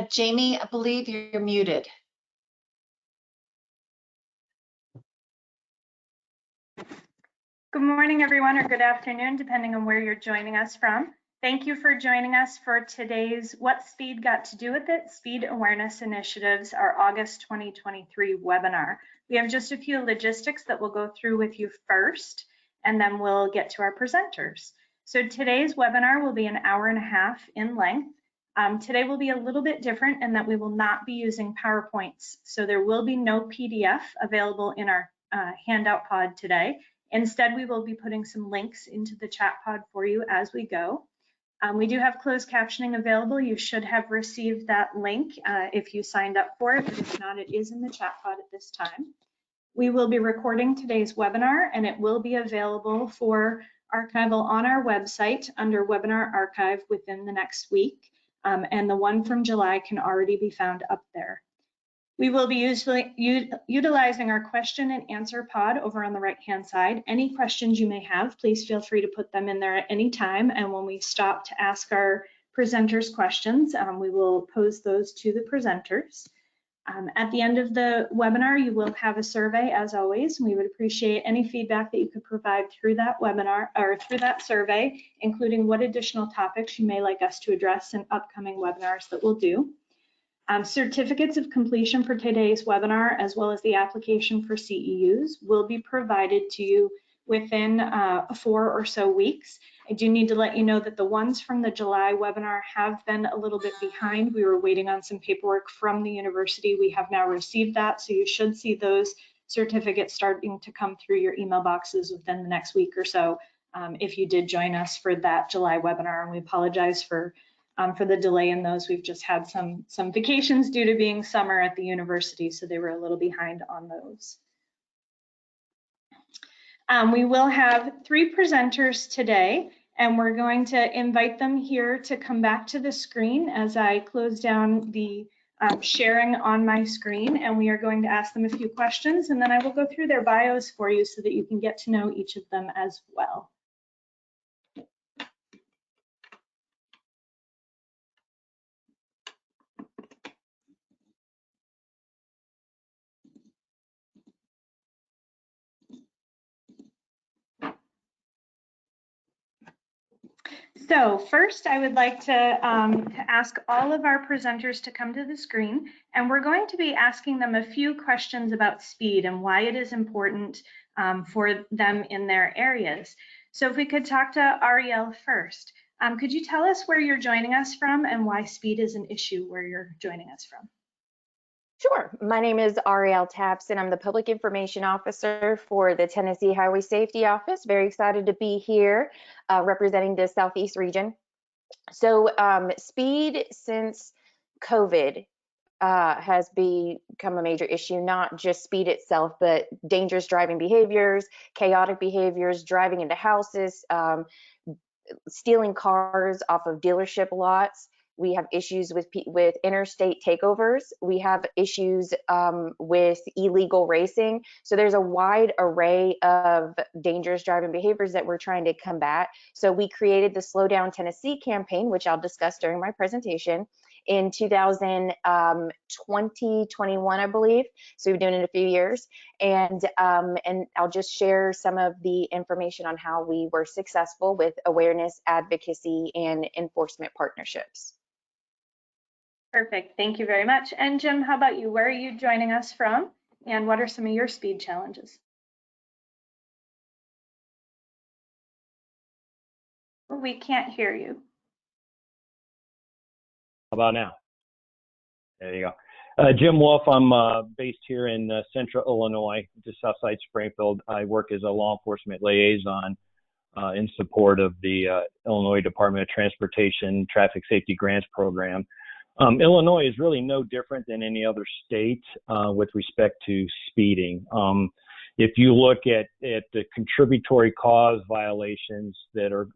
Jamie, I believe you're muted. Good morning, everyone, or good afternoon, depending on where you're joining us from. Thank you for joining us for today's What's Speed Got to Do with It? Speed Awareness Initiatives, our August 2023 webinar. We have just a few logistics that we'll go through with you first, and then we'll get to our presenters. So today's webinar will be an hour and a half in length. Today will be a little bit different in that we will not be using PowerPoints. So there will be no PDF available in our handout pod today. Instead, we will be putting some links into the chat pod for you as we go. We do have closed captioning available. You should have received that link if you signed up for it, but if not, it is in the chat pod at this time. We will be recording today's webinar, and it will be available for archival on our website under Webinar Archive within the next week, and the one from July can already be found up there. We will be utilizing our question and answer pod over on the right-hand side. Any questions you may have, please feel free to put them in there at any time. And when we stop to ask our presenters questions, we will pose those to the presenters. At the end of the webinar, you will have a survey as always. We would appreciate any feedback that you could provide through that webinar or through that survey, including what additional topics you may like us to address in upcoming webinars that we'll do. Certificates of completion for today's webinar, as well as the application for CEUs, will be provided to you within 4 or so weeks. I do need to let you know that the ones from the July webinar have been a little bit behind. We were waiting on some paperwork from the university. We have now received that, so you should see those certificates starting to come through your email boxes within the next week or so if you did join us for that July webinar, and we apologize for the delay in those. We've just had some vacations due to being summer at the university, so they were a little behind on those. We will have 3 presenters today, and we're going to invite them here to come back to the screen as I close down the sharing on my screen, and we are going to ask them a few questions, and then I will go through their bios for you so that you can get to know each of them as well. So first, I would like to ask all of our presenters to come to the screen, and we're going to be asking them a few questions about speed and why it is important for them in their areas. So if we could talk to Ariel first. Could you tell us where you're joining us from and why speed is an issue where you're joining us from? Sure. My name is Ariel Taps, and I'm the Public Information Officer for the Tennessee Highway Safety Office. Very excited to be here representing the Southeast region. So speed since COVID has become a major issue, not just speed itself, but dangerous driving behaviors, chaotic behaviors, driving into houses, stealing cars off of dealership lots. We have issues with interstate takeovers. We have issues with illegal racing. So there's a wide array of dangerous driving behaviors that we're trying to combat. So we created the Slow Down Tennessee campaign, which I'll discuss during my presentation, in 2021, I believe. So we've been doing it a few years. And I'll just share some of the information on how we were successful with awareness, advocacy, and enforcement partnerships. Perfect, thank you very much. And Jim, how about you? Where are you joining us from? And what are some of your speed challenges? We can't hear you. How about now? There you go. Jim Wolf, I'm based here in central Illinois, just outside Springfield. I work as a law enforcement liaison in support of the Illinois Department of Transportation Traffic Safety Grants Program. Illinois is really no different than any other state with respect to speeding. If you look at the contributory cause violations that are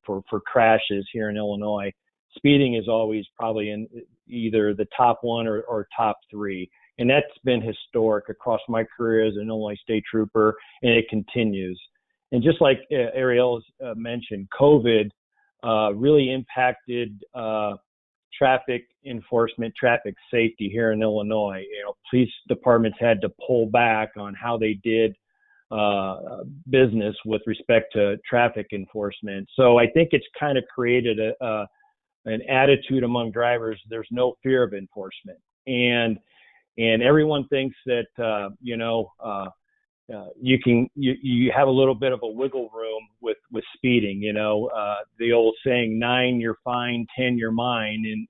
for crashes here in Illinois, speeding is always probably in either the top 1 or top 3. And that's been historic across my career as an Illinois State Trooper, and it continues. And just like Ariel mentioned, COVID really impacted traffic enforcement, traffic safety here in Illinois. Police departments had to pull back on how they did business with respect to traffic enforcement. So I think it's kind of created an attitude among drivers. There's no fear of enforcement, and everyone thinks that you have a little bit of a wiggle room with speeding. The old saying, 9 you're fine, 10 you're mine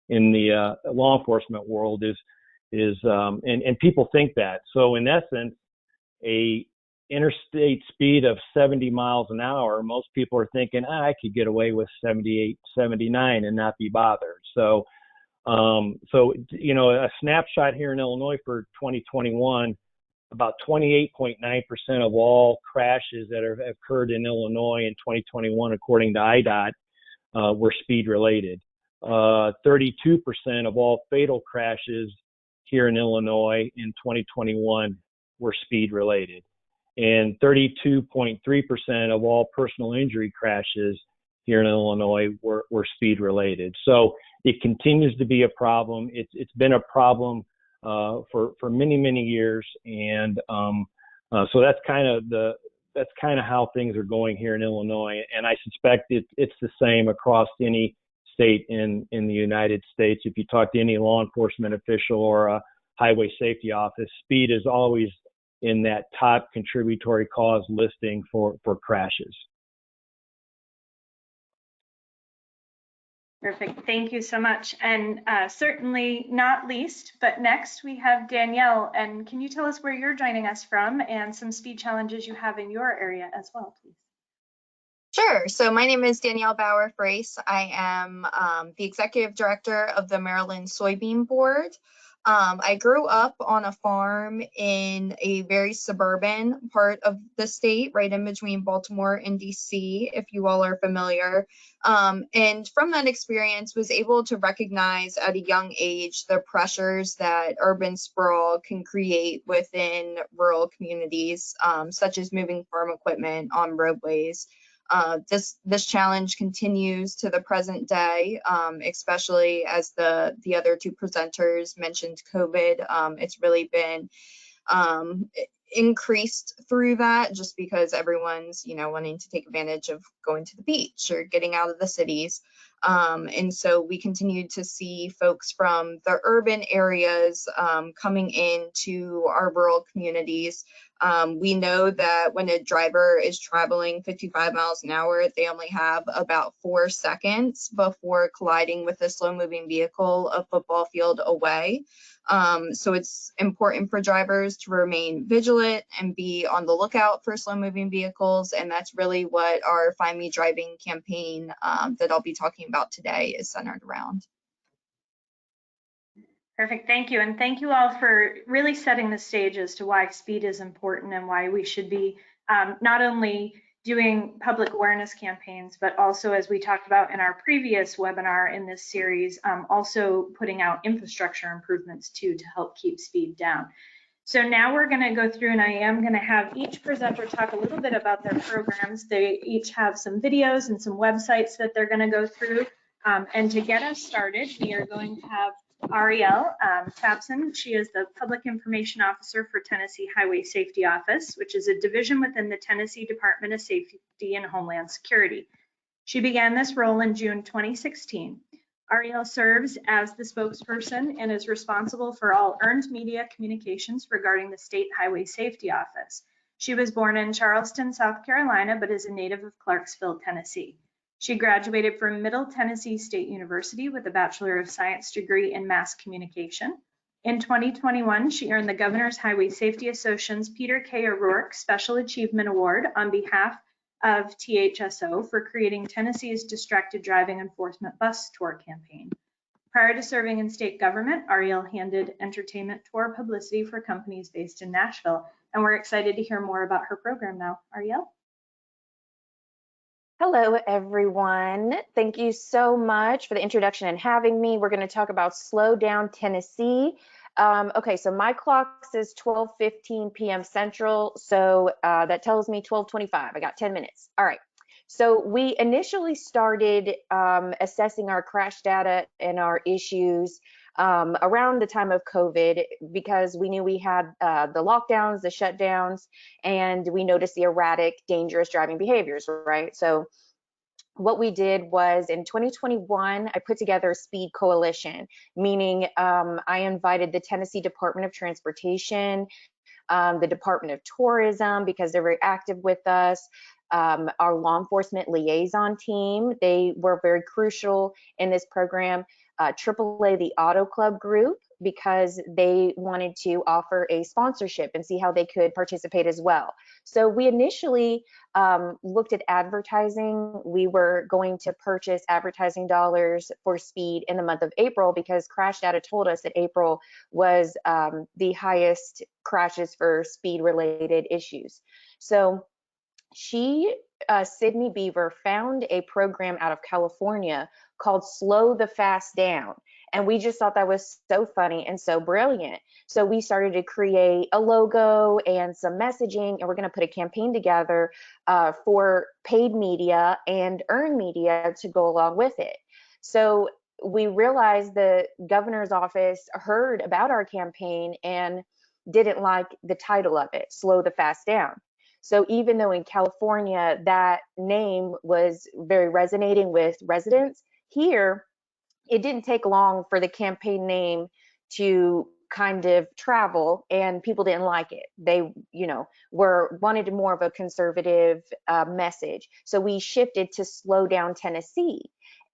in the law enforcement world is and people think that. So in essence, a interstate speed of 70 miles an hour, most people are thinking, I could get away with 78, 79 and not be bothered. So a snapshot here in Illinois for 2021, about 28.9% of all crashes that have occurred in Illinois in 2021, according to IDOT, were speed related. 32% of all fatal crashes here in Illinois in 2021 were speed related. And 32.3% of all personal injury crashes here in Illinois were speed related. So it continues to be a problem. It's been a problem for many, many years, and so that's kind of how things are going here in Illinois. And I suspect it's the same across any state in the United States. If you talk to any law enforcement official or a highway safety office, speed is always in that top contributory cause listing for crashes. Perfect. Thank you so much. And certainly not least, but next we have Danielle. And can you tell us where you're joining us from and some speed challenges you have in your area as well, please? Sure. So my name is Danielle Bauer-Frace. I am the executive director of the Maryland Soybean Board. I grew up on a farm in a very suburban part of the state, right in between Baltimore and DC, if you all are familiar. And from that experience, was able to recognize at a young age the pressures that urban sprawl can create within rural communities, such as moving farm equipment on roadways. This challenge continues to the present day, especially as the other two presenters mentioned COVID. It's really been increased through that just because everyone's, wanting to take advantage of going to the beach or getting out of the cities. And so we continue to see folks from the urban areas coming into our rural communities. We know that when a driver is traveling 55 miles an hour, they only have about 4 seconds before colliding with a slow-moving vehicle a football field away. So it's important for drivers to remain vigilant and be on the lookout for slow-moving vehicles. And that's really what our Find Me Driving campaign that I'll be talking about today is centered around. Perfect. Thank you. And thank you all for really setting the stage as to why speed is important and why we should be not only doing public awareness campaigns, but also, as we talked about in our previous webinar in this series, also putting out infrastructure improvements too to help keep speed down. So now we're going to go through, and I am going to have each presenter talk a little bit about their programs. They each have some videos and some websites that they're going to go through. And to get us started, we are going to have Arielle Tabson. She is the Public Information Officer for Tennessee Highway Safety Office, which is a division within the Tennessee Department of Safety and Homeland Security. She began this role in June 2016. Arielle serves as the spokesperson and is responsible for all earned media communications regarding the State Highway Safety Office. She was born in Charleston, South Carolina, but is a native of Clarksville, Tennessee. She graduated from Middle Tennessee State University with a Bachelor of Science degree in Mass Communication. In 2021, she earned the Governor's Highway Safety Association's Peter K. O'Rourke Special Achievement Award on behalf of THSO for creating Tennessee's Distracted Driving Enforcement Bus Tour campaign. Prior to serving in state government, Arielle handled entertainment tour publicity for companies based in Nashville. And we're excited to hear more about her program now. Arielle? Hello, everyone. Thank you so much for the introduction and having me. We're going to talk about Slow Down Tennessee. Okay, so my clock says 12:15 p.m. Central, so that tells me 12:25. I got 10 minutes. All right. So we initially started assessing our crash data and our issues around the time of COVID, because we knew we had the lockdowns, the shutdowns, and we noticed the erratic, dangerous driving behaviors, right? So what we did was in 2021, I put together a speed coalition, meaning I invited the Tennessee Department of Transportation, the Department of Tourism, because they're very active with us, our law enforcement liaison team, they were very crucial in this program, AAA, the Auto Club group, because they wanted to offer a sponsorship and see how they could participate as well. So we initially looked at advertising. We were going to purchase advertising dollars for speed in the month of April, because crash data told us that April was the highest crashes for speed related issues. So Sydney Beaver, found a program out of California called Slow the Fast Down. And we just thought that was so funny and so brilliant. So we started to create a logo and some messaging, and we're going to put a campaign together for paid media and earned media to go along with it. So we realized the governor's office heard about our campaign and didn't like the title of it, Slow the Fast Down. So even though in California that name was very resonating with residents, here it didn't take long for the campaign name to kind of travel, and people didn't like it. They, wanted more of a conservative message. So we shifted to Slow Down Tennessee.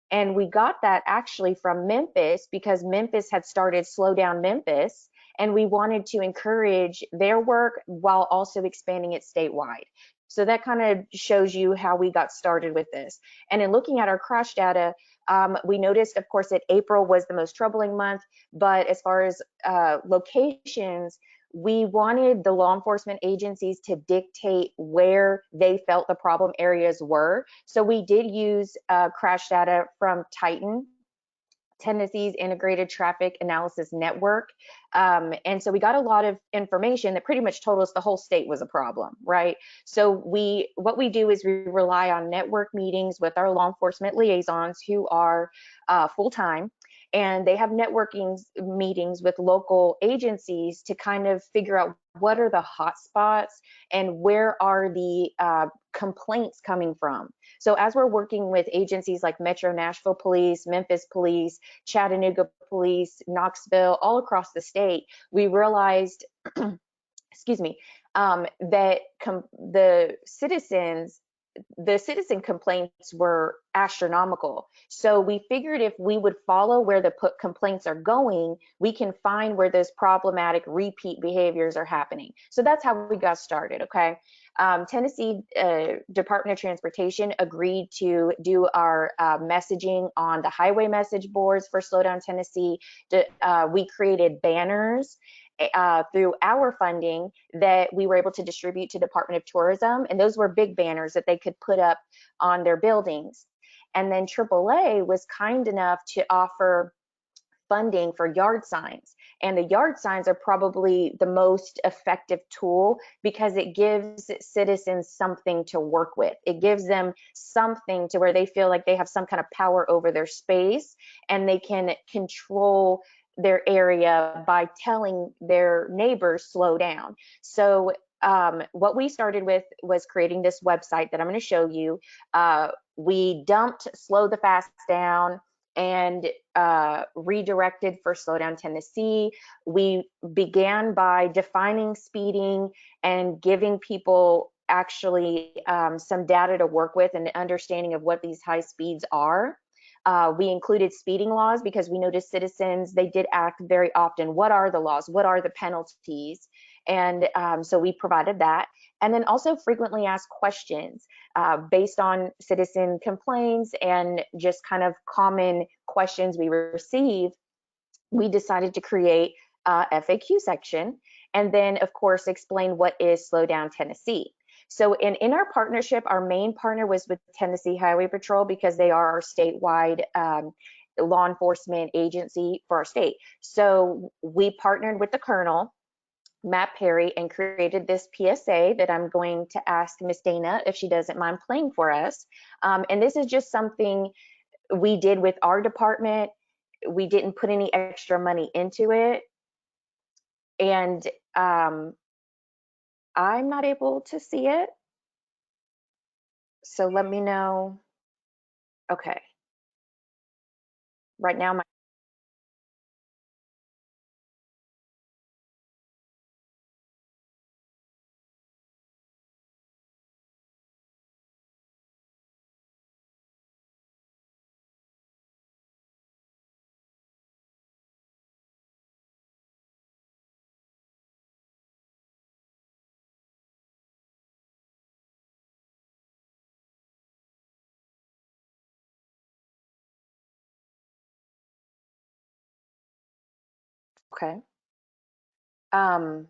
And we got that actually from Memphis, because Memphis had started Slow Down Memphis, and we wanted to encourage their work while also expanding it statewide. So that kind of shows you how we got started with this. And in looking at our crash data, we noticed, of course, that April was the most troubling month, but as far as locations, we wanted the law enforcement agencies to dictate where they felt the problem areas were. So we did use crash data from Titan, Tennessee's Integrated Traffic Analysis Network. And so we got a lot of information that pretty much told us the whole state was a problem, right? So what we do is we rely on network meetings with our law enforcement liaisons who are full-time, and they have networking meetings with local agencies to kind of figure out what are the hot spots and where are the complaints coming from. So as we're working with agencies like Metro Nashville Police, Memphis Police, Chattanooga Police, Knoxville, all across the state, we realized, excuse me, that the citizen complaints were astronomical. So we figured if we would follow where the complaints are going, we can find where those problematic repeat behaviors are happening. So that's how we got started, okay? Tennessee Department of Transportation agreed to do our messaging on the highway message boards for Slow Down Tennessee. We created banners through our funding that we were able to distribute to Department of Tourism, and those were big banners that they could put up on their buildings. And then AAA was kind enough to offer funding for yard signs, and the yard signs are probably the most effective tool because it gives citizens something to work with. It gives them something to where they feel like they have some kind of power over their space, and they can control their area by telling their neighbors slow down. So what we started with was creating this website that I'm going to show you. We dumped Slow the Fast Down and redirected for Slow Down Tennessee. We began by defining speeding and giving people actually some data to work with and understanding of what these high speeds are. We included speeding laws because we noticed citizens, they did act very often. What are the laws? What are the penalties? And so we provided that. And then also frequently asked questions based on citizen complaints and just kind of common questions we receive. We decided to create a FAQ section, and then of course explain what is Slow Down Tennessee. So in our partnership, our main partner was with Tennessee Highway Patrol because they are our statewide law enforcement agency for our state. So we partnered with the colonel Matt Perry, and created this PSA that I'm going to ask Miss Dana if she doesn't mind playing for us. And this is just something we did with our department. We didn't put any extra money into it. And I'm not able to see it. So let me know. Okay. Right now, okay. Um,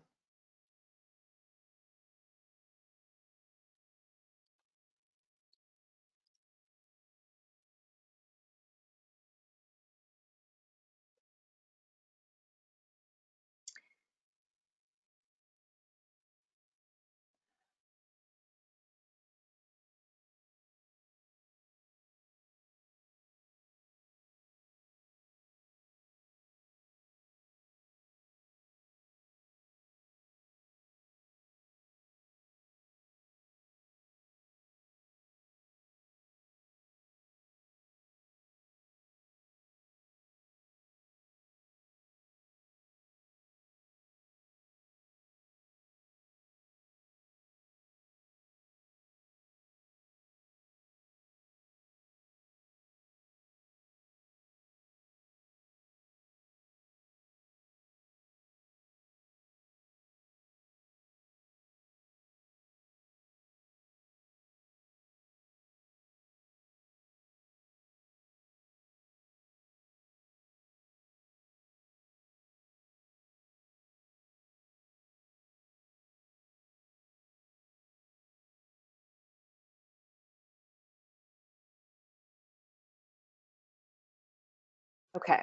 okay.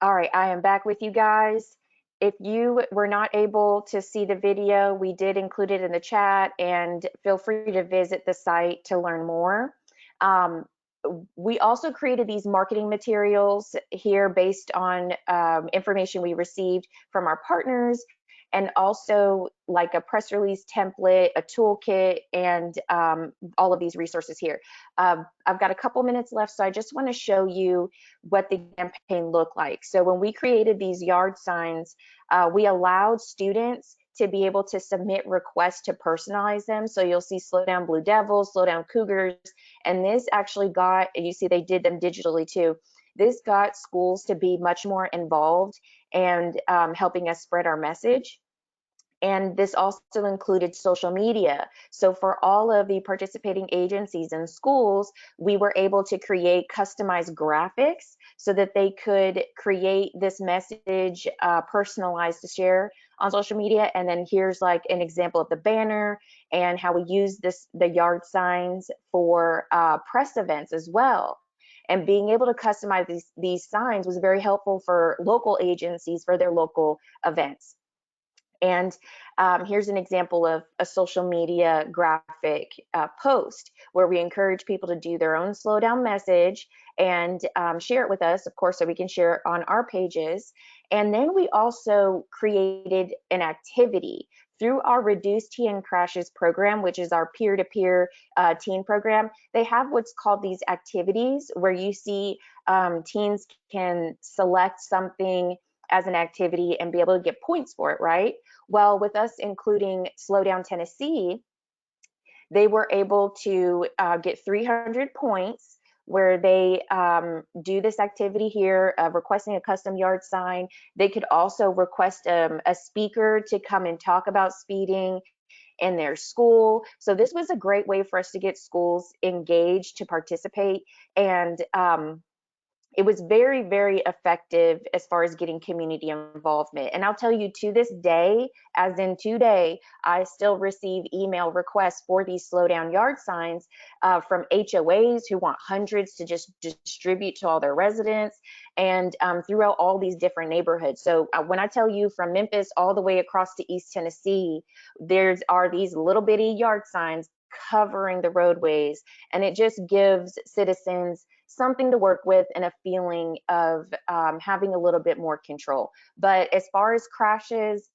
All right, I am back with you guys. If you were not able to see the video, we did include it in the chat, and feel free to visit the site to learn more. We also created these marketing materials here based on information we received from our partners, and also like a press release template, a toolkit, and all of these resources here. I've got a couple minutes left, so I just want to show you what the campaign looked like. So when we created these yard signs, we allowed students to be able to submit requests to personalize them. So you'll see Slow Down Blue Devils, Slow Down Cougars, and this actually got, you see they did them digitally too. This got schools to be much more involved and helping us spread our message. And this also included social media. So for all of the participating agencies and schools, we were able to create customized graphics so that they could create this message personalized to share on social media. And then here's like an example of the banner and how we use the yard signs for press events as well. And being able to customize these signs was very helpful for local agencies for their local events. And here's an example of a social media graphic post where we encourage people to do their own slow down message and share it with us, of course, so we can share it on our pages. And then we also created an activity through our Reduce Teen Crashes program, which is our peer-to-peer teen program. They have what's called these activities where you see teens can select something as an activity and be able to get points for it, right? Well, with us including Slow Down Tennessee, they were able to get 300 points where they do this activity here of requesting a custom yard sign. They could also request a speaker to come and talk about speeding in their school. So this was a great way for us to get schools engaged to participate. And it was very, very effective as far as getting community involvement. And I'll tell you, to this day, as in today, I still receive email requests for these slow down yard signs from HOAs who want hundreds to just distribute to all their residents, and throughout all these different neighborhoods. So when I tell you, from Memphis all the way across to East Tennessee, are these little bitty yard signs covering the roadways, and it just gives citizens something to work with and a feeling of having a little bit more control. But as far as crashes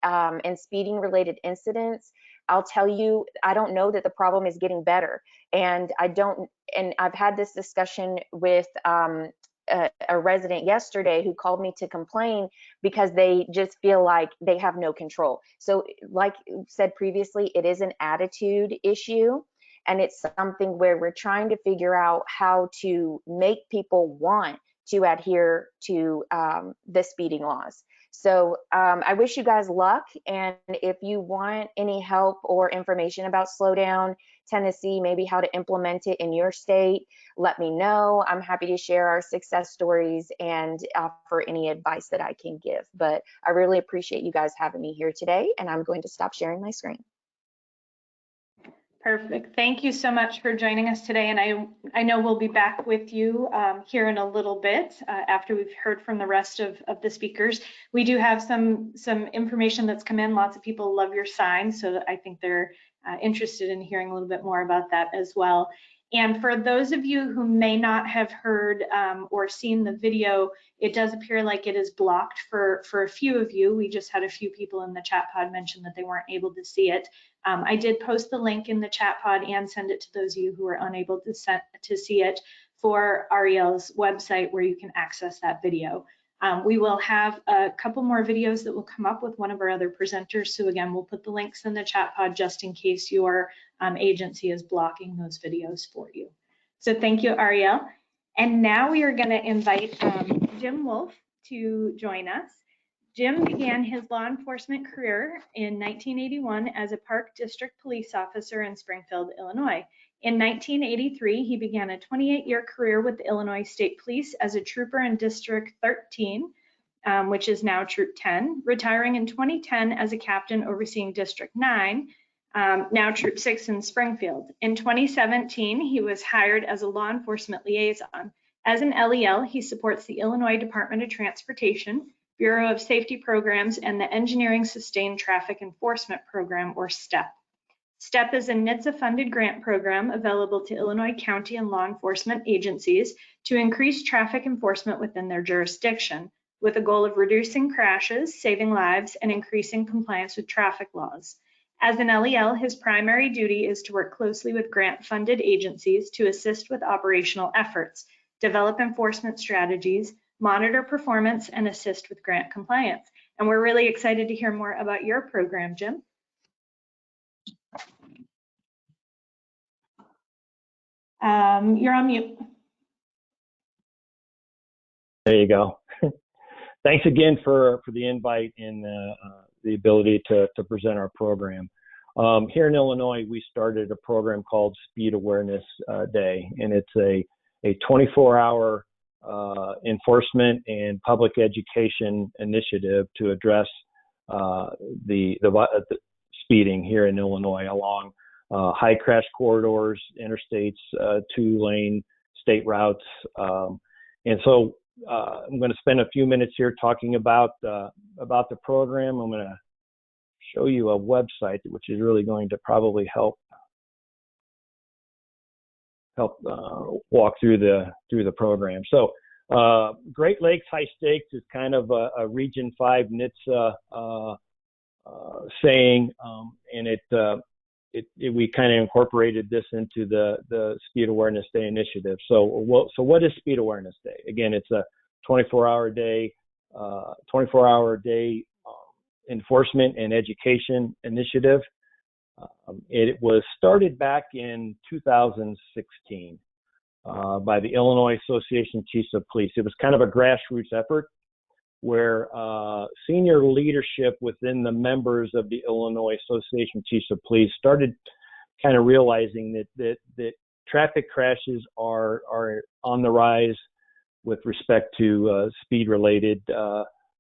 and speeding related incidents, I'll tell you, I don't know that the problem is getting better. And I've had this discussion with a resident yesterday who called me to complain because they just feel like they have no control. So like said previously, it is an attitude issue. And it's something where we're trying to figure out how to make people want to adhere to the speeding laws. So I wish you guys luck. And if you want any help or information about Slow Down Tennessee, maybe how to implement it in your state, let me know. I'm happy to share our success stories and offer any advice that I can give. But I really appreciate you guys having me here today, and I'm going to stop sharing my screen. Perfect. Thank you so much for joining us today. And I know we'll be back with you here in a little bit after we've heard from the rest of the speakers. We do have some information that's come in. Lots of people love your sign, so I think they're interested in hearing a little bit more about that as well. And for those of you who may not have heard or seen the video, it does appear like it is blocked for a few of you. We just had a few people in the chat pod mention that they weren't able to see it. I did post the link in the chat pod and send it to those of you who are unable to see it for Ariel's website, where you can access that video. We will have a couple more videos that will come up with one of our other presenters. So again, we'll put the links in the chat pod just in case your agency is blocking those videos for you. So thank you, Ariel. And now we are going to invite Jim Wolf to join us. Jim began his law enforcement career in 1981 as a Park District police officer in Springfield, Illinois. In 1983, he began a 28-year career with the Illinois State Police as a trooper in District 13, which is now Troop 10, retiring in 2010 as a captain overseeing District 9, now Troop 6 in Springfield. In 2017, he was hired as a law enforcement liaison. As an LEL, he supports the Illinois Department of Transportation, Bureau of Safety Programs, and the Engineering Sustained Traffic Enforcement Program, or STEP. STEP is a NHTSA-funded grant program available to Illinois county and law enforcement agencies to increase traffic enforcement within their jurisdiction, with a goal of reducing crashes, saving lives, and increasing compliance with traffic laws. As an LEL, his primary duty is to work closely with grant-funded agencies to assist with operational efforts, develop enforcement strategies, monitor performance, and assist with grant compliance. And we're really excited to hear more about your program, Jim. You're on mute. There you go. Thanks again for the invite and the ability to present our program. Here in Illinois, we started a program called Speed Awareness Day, and it's a 24-hour enforcement and public education initiative to address the speeding here in Illinois along high crash corridors, interstates, 2-lane state routes. And so I'm going to spend a few minutes here talking about the program. I'm going to show you a website which is really going to probably help walk through the program. So Great Lakes High Stakes is kind of a Region 5 NHTSA saying, and we kind of incorporated this into the Speed Awareness Day initiative. So what is Speed Awareness Day? Again, it's a 24-hour day enforcement and education initiative. It was started back in 2016 by the Illinois Association of Chiefs of Police. It was kind of a grassroots effort where senior leadership within the members of the Illinois Association of Chiefs of Police started kind of realizing that traffic crashes are on the rise with respect to speed-related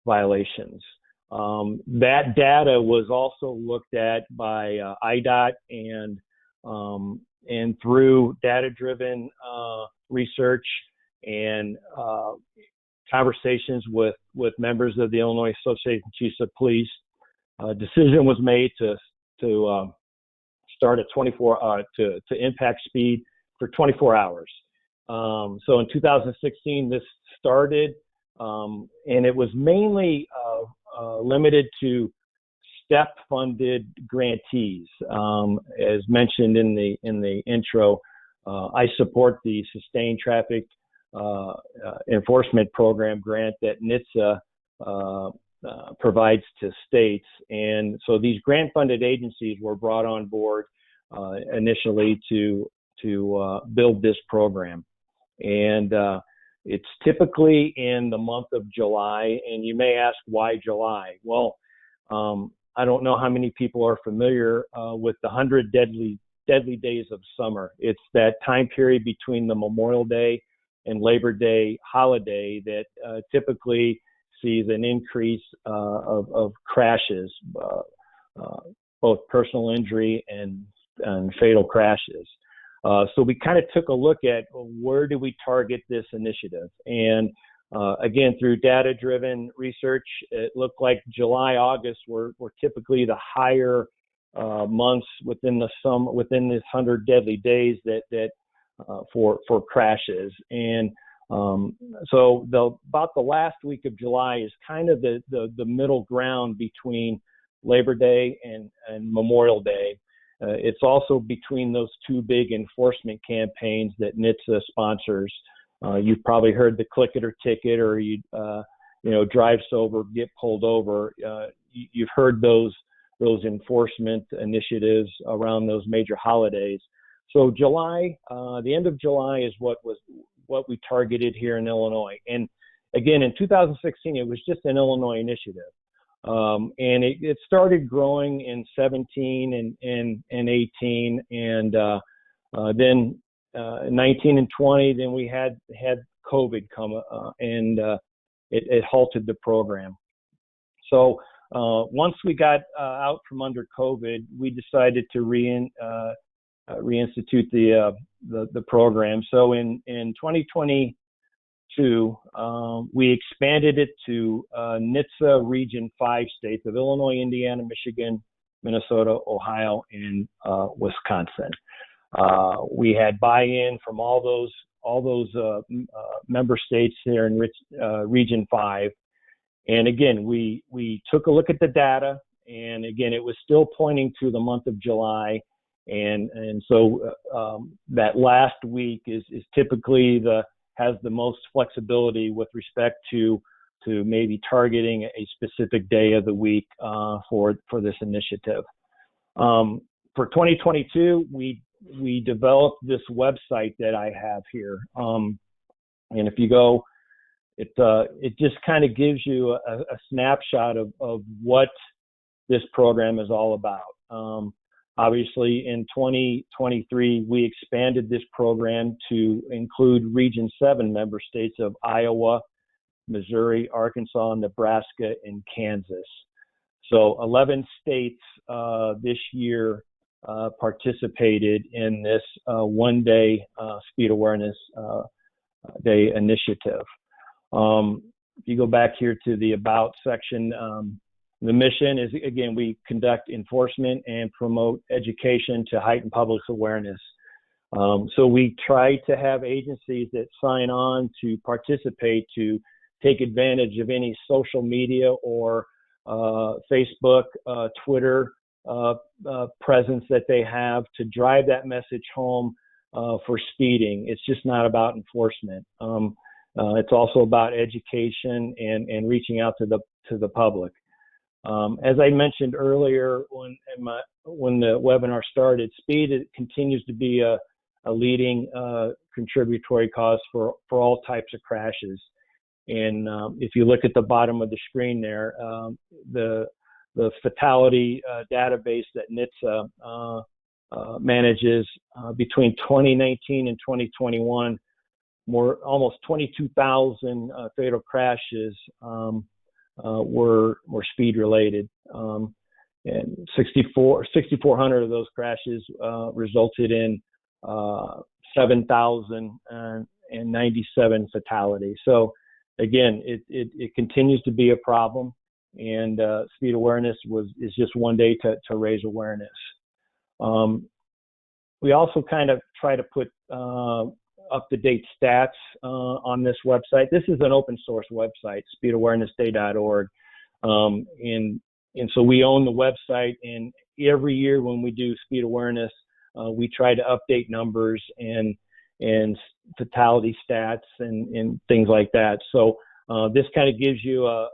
violations. That data was also looked at by IDOT and through data-driven research and conversations with members of the Illinois Association of Chiefs of Police, a decision was made to start at 24 to impact speed for 24 hours. So in 2016, this started, and it was mainly limited to STEP-funded grantees. As mentioned in the intro, I support the Sustained Traffic Enforcement Program grant that NHTSA provides to states, and so these grant-funded agencies were brought on board initially to build this program, and it's typically in the month of July. And you may ask, why July? Well, I don't know how many people are familiar with the 100 deadly days of summer. It's that time period between the Memorial Day and Labor Day holiday that typically sees an increase of crashes, both personal injury and fatal crashes. So we kind of took a look at where do we target this initiative. And again, through data-driven research, it looked like July, August were typically the higher months within this 100 deadly days that for crashes. And so about the last week of July is kind of the middle ground between Labor Day and Memorial Day. It's also between those two big enforcement campaigns that NHTSA sponsors. You've probably heard the click it or ticket, or drive sober, get pulled over. You've heard those enforcement initiatives around those major holidays. So July, the end of July is what we targeted here in Illinois. And again, in 2016, it was just an Illinois initiative. And it started growing in 17 and 18, and then 19 and 20. Then we had COVID come, and it halted the program. So once we got out from under COVID, we decided to reinstitute the program. So in 2022, we expanded it to NHTSA Region 5 states of Illinois, Indiana, Michigan, Minnesota, Ohio, and Wisconsin. We had buy-in from all those member states here in Region 5. And again, we took a look at the data, and again, it was still pointing to the month of July. And so that last week is typically has the most flexibility with respect to maybe targeting a specific day of the week for this initiative. For 2022, we developed this website that I have here, and if you go, it just kind of gives you a snapshot of what this program is all about. Obviously, in 2023, we expanded this program to include Region 7 member states of Iowa, Missouri, Arkansas, Nebraska, and Kansas. So 11 states this year participated in this one-day speed awareness day initiative. If you go back here to the About section, the mission is, again, we conduct enforcement and promote education to heighten public awareness. So we try to have agencies that sign on to participate to take advantage of any social media or Facebook, Twitter presence that they have to drive that message home for speeding. It's just not about enforcement. It's also about education and reaching out to the public. As I mentioned earlier when the webinar started, speed continues to be a leading contributory cause for all types of crashes. And if you look at the bottom of the screen there, the fatality database that NHTSA manages between 2019 and 2021 almost 22,000 fatal crashes were speed related. And 6,400 of those crashes resulted in 7,097 fatalities. So again, it continues to be a problem, and speed awareness is just one day to raise awareness. We also kind of try to put up-to-date stats on this website. This is an open source website, speedawarenessday.org. And so we own the website, and every year when we do speed awareness, we try to update numbers and fatality stats and things like that. So this kind of gives you a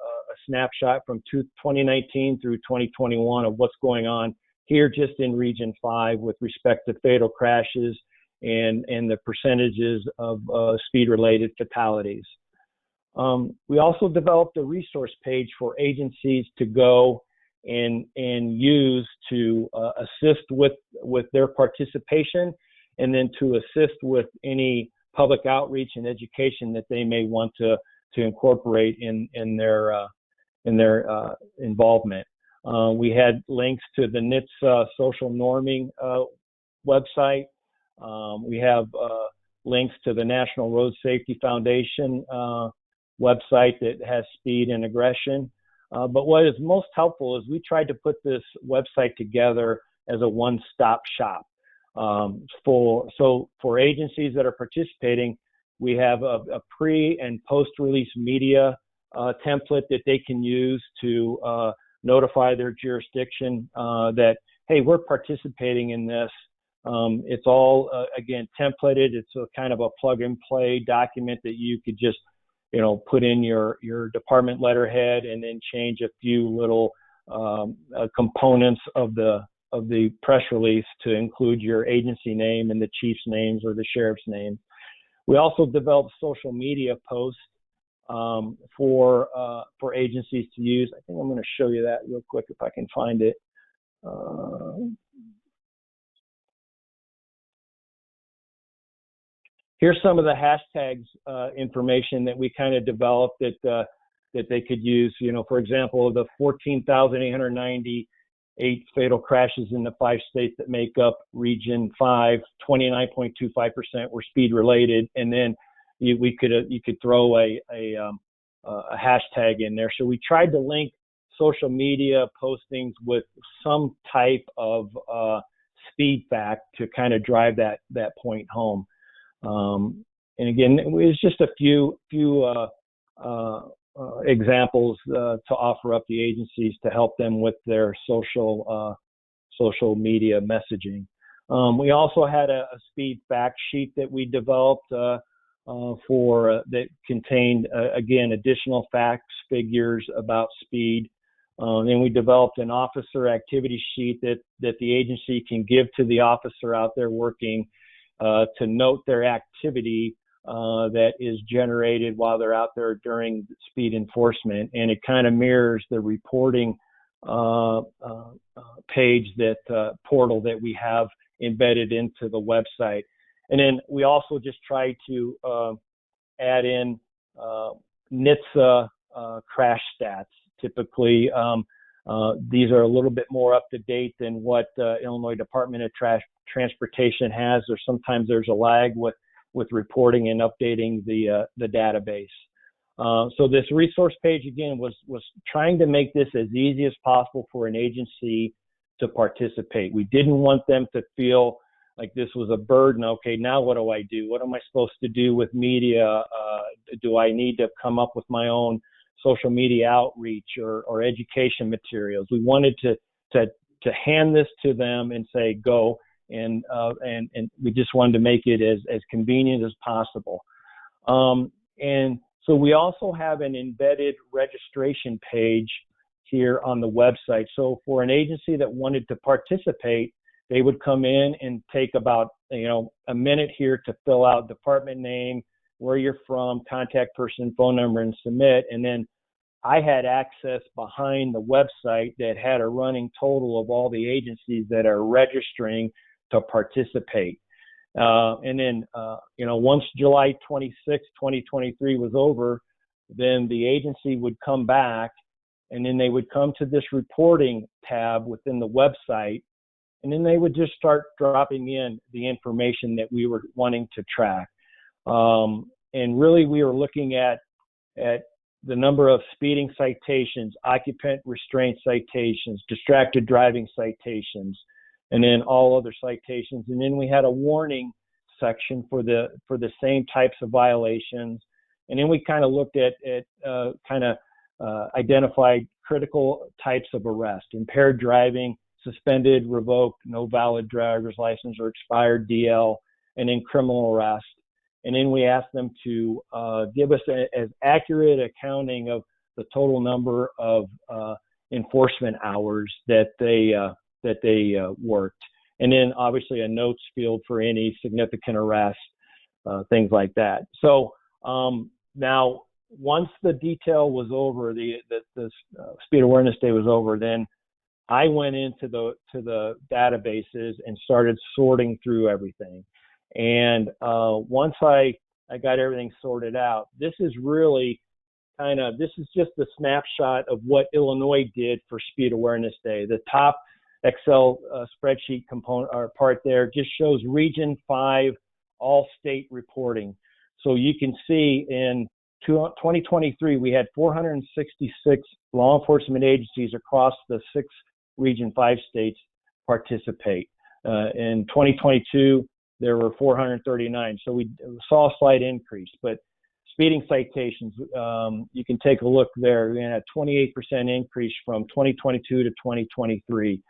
snapshot from 2019 through 2021 of what's going on here just in Region 5 with respect to fatal crashes and the percentages of speed-related fatalities. We also developed a resource page for agencies to go and use to assist with their participation, and then to assist with any public outreach and education that they may want to incorporate in their involvement. We had links to the NHTSA social norming website. We have links to the National Road Safety Foundation website that has speed and aggression. But what is most helpful is we tried to put this website together as a one-stop shop. For agencies that are participating, we have a pre and post-release media template that they can use to notify their jurisdiction that, hey, we're participating in this. It's all, again, templated. It's a kind of a plug-and-play document that you could just, put in your department letterhead and then change a few little components of the press release to include your agency name and the chief's names or the sheriff's name. We also developed social media posts for agencies to use. I think I'm going to show you that real quick if I can find it. Here's some of the hashtags information that we kind of developed that they could use. For example, the 14,898 fatal crashes in the 5 states that make up Region 5, 29.25% were speed related, and then you could throw a hashtag in there. So we tried to link social media postings with some type of speed fact to kind of drive that point home. And again, it was just a few examples to offer up the agencies to help them with their social media messaging. We also had a speed fact sheet that we developed that contained again additional facts, figures about speed. Then we developed an officer activity sheet that the agency can give to the officer out there working to note their activity that is generated while they're out there during speed enforcement. And it kind of mirrors the reporting page portal that we have embedded into the website. And then we also just try to add in NHTSA crash stats. Typically, these are a little bit more up to date than what Illinois Department of Transportation has, or sometimes there's a lag with reporting and updating the database. So this resource page again was trying to make this as easy as possible for an agency to participate. We didn't want them to feel like this was a burden. Okay, now what do I do? What am I supposed to do with media? Do I need to come up with my own social media outreach or education materials? We wanted to hand this to them and say, go. And we just wanted to make it as convenient as possible. And so we also have an embedded registration page here on the website. So for an agency that wanted to participate, they would come in and take about a minute here to fill out department name, where you're from, contact person, phone number, and submit. And then I had access behind the website that had a running total of all the agencies that are registering to participate. And then, once July 26, 2023 was over, then the agency would come back, and then they would come to this reporting tab within the website, and then they would just start dropping in the information that we were wanting to track. And really, we were looking at the number of speeding citations, occupant restraint citations, distracted driving citations, and then all other citations. And then we had a warning section for the same types of violations. And then we kind of looked at identified critical types of arrest: impaired driving, suspended, revoked, no valid driver's license or expired DL, and then criminal arrest. And then we asked them to give us as accurate accounting of the total number of enforcement hours that they worked. And then obviously a notes field for any significant arrest, things like that. So now, once the detail was over, the Speed Awareness Day was over, then I went into the databases and started sorting through everything. And once I got everything sorted out, this is just a snapshot of what Illinois did for Speed Awareness Day. The top Excel spreadsheet component or part there just shows Region 5 all state reporting. So you can see in 2023, we had 466 law enforcement agencies across the 6 Region 5 states participate. In 2022, there were 439. So we saw a slight increase, but speeding citations, you can take a look there. We had a 28% increase from 2022 to 2023.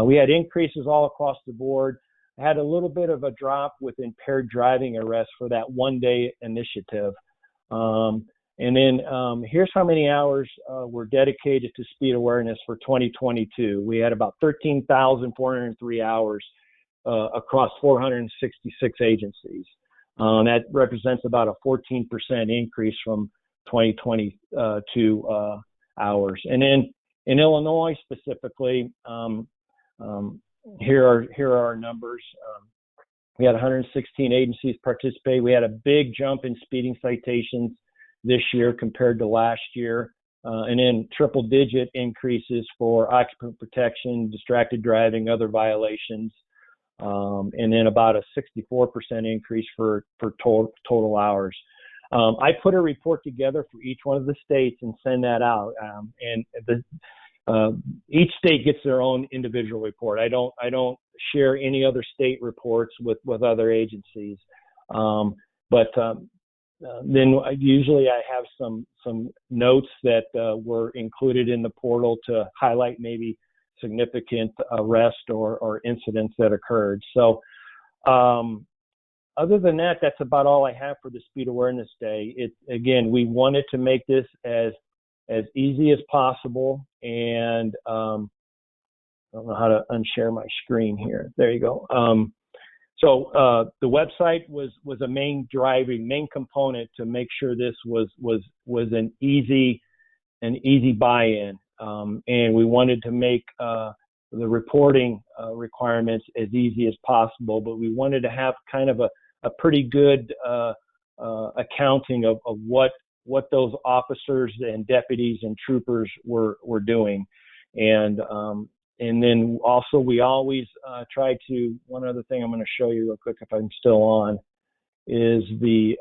We had increases all across the board. Had a little bit of a drop with impaired driving arrests for that one-day initiative. And then here's how many hours were dedicated to speed awareness for 2022. We had about 13,403 hours across 466 agencies. That represents about a 14% increase from 2022 hours. And then in Illinois specifically, here are our numbers. We had 116 agencies participate. We had a big jump in speeding citations this year compared to last year. And then triple-digit increases for occupant protection, distracted driving, other violations. And then about a 64% increase for total hours. I put a report together for each one of the states and send that out. Each state gets their own individual report. I don't share any other state reports with other agencies. Then usually I have some notes that were included in the portal to highlight maybe significant arrest or incidents that occurred. So other than that, that's about all I have for the Speed Awareness Day. Again, we wanted to make this as easy as possible, and I don't know how to unshare my screen here. There you go. So the website was a main component to make sure this was an easy buy-in, and we wanted to make the reporting requirements as easy as possible, but we wanted to have kind of a pretty good accounting of what those officers and deputies and troopers were doing. And then also we always try to, one other thing I'm going to show you real quick if I'm still on, is we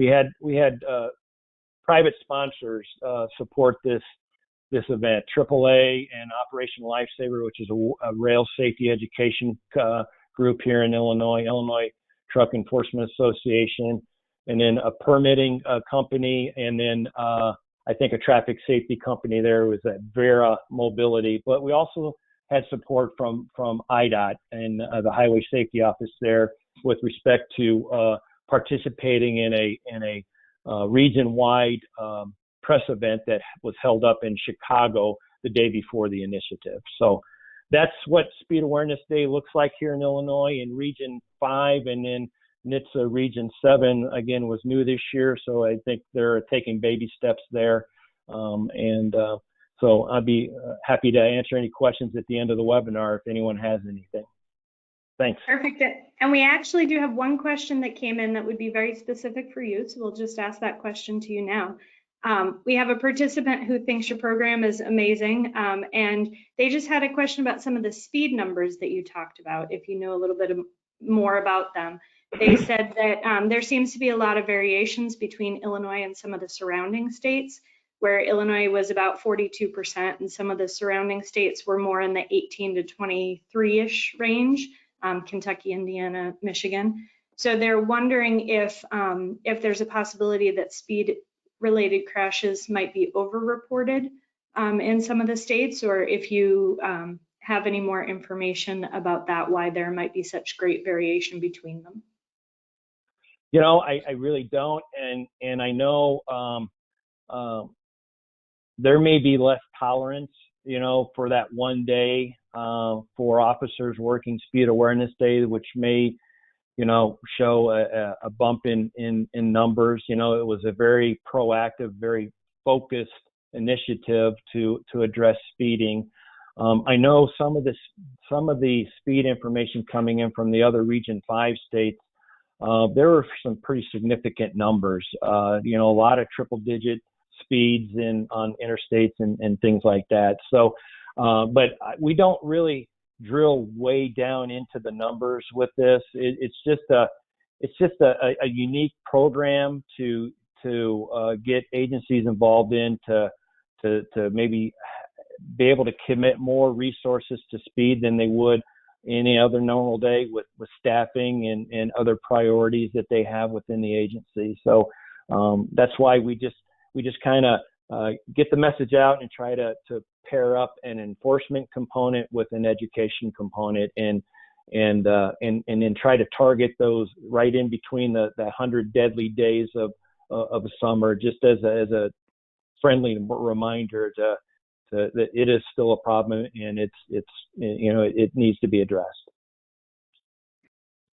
had private sponsors support this event. AAA and Operation Lifesaver, which is a rail safety education group here in Illinois Truck Enforcement Association, and then a permitting company, and then I think a traffic safety company there was at Vera Mobility. But we also had support from IDOT and the Highway Safety Office there with respect to participating in a region-wide press event that was held up in Chicago the day before the initiative. So that's what Speed Awareness Day looks like here in Illinois in Region 5, and then NHTSA Region 7, again, was new this year, so I think they're taking baby steps there. So I'd be happy to answer any questions at the end of the webinar if anyone has anything. Thanks. Perfect. And we actually do have one question that came in that would be very specific for you. So we'll just ask that question to you now. We have a participant who thinks your program is amazing. And they just had a question about some of the speed numbers that you talked about, if you know a little bit more about them. They said that there seems to be a lot of variations between Illinois and some of the surrounding states, where Illinois was about 42% and some of the surrounding states were more in the 18 to 23-ish range, Kentucky, Indiana, Michigan. So they're wondering if there's a possibility that speed-related crashes might be overreported in some of the states, or if you have any more information about that, why there might be such great variation between them. You know, I really don't, and I know there may be less tolerance, you know, for that one day for officers working Speed Awareness Day, which may, you know, show a bump in numbers. You know, it was a very proactive, very focused initiative to address speeding. I know some of the speed information coming in from the other Region 5 states. There were some pretty significant numbers, you know, a lot of triple-digit speeds on interstates and things like that. So, but we don't really drill way down into the numbers with this. It's just a unique program to get agencies involved in to maybe be able to commit more resources to speed than they would any other normal day with staffing and other priorities that they have within the agency. So that's why we just kind of get the message out and try to pair up an enforcement component with an education component and then try to target those right in between the 100 deadly days of a summer, just as a friendly reminder that it is still a problem and it's you know, it needs to be addressed.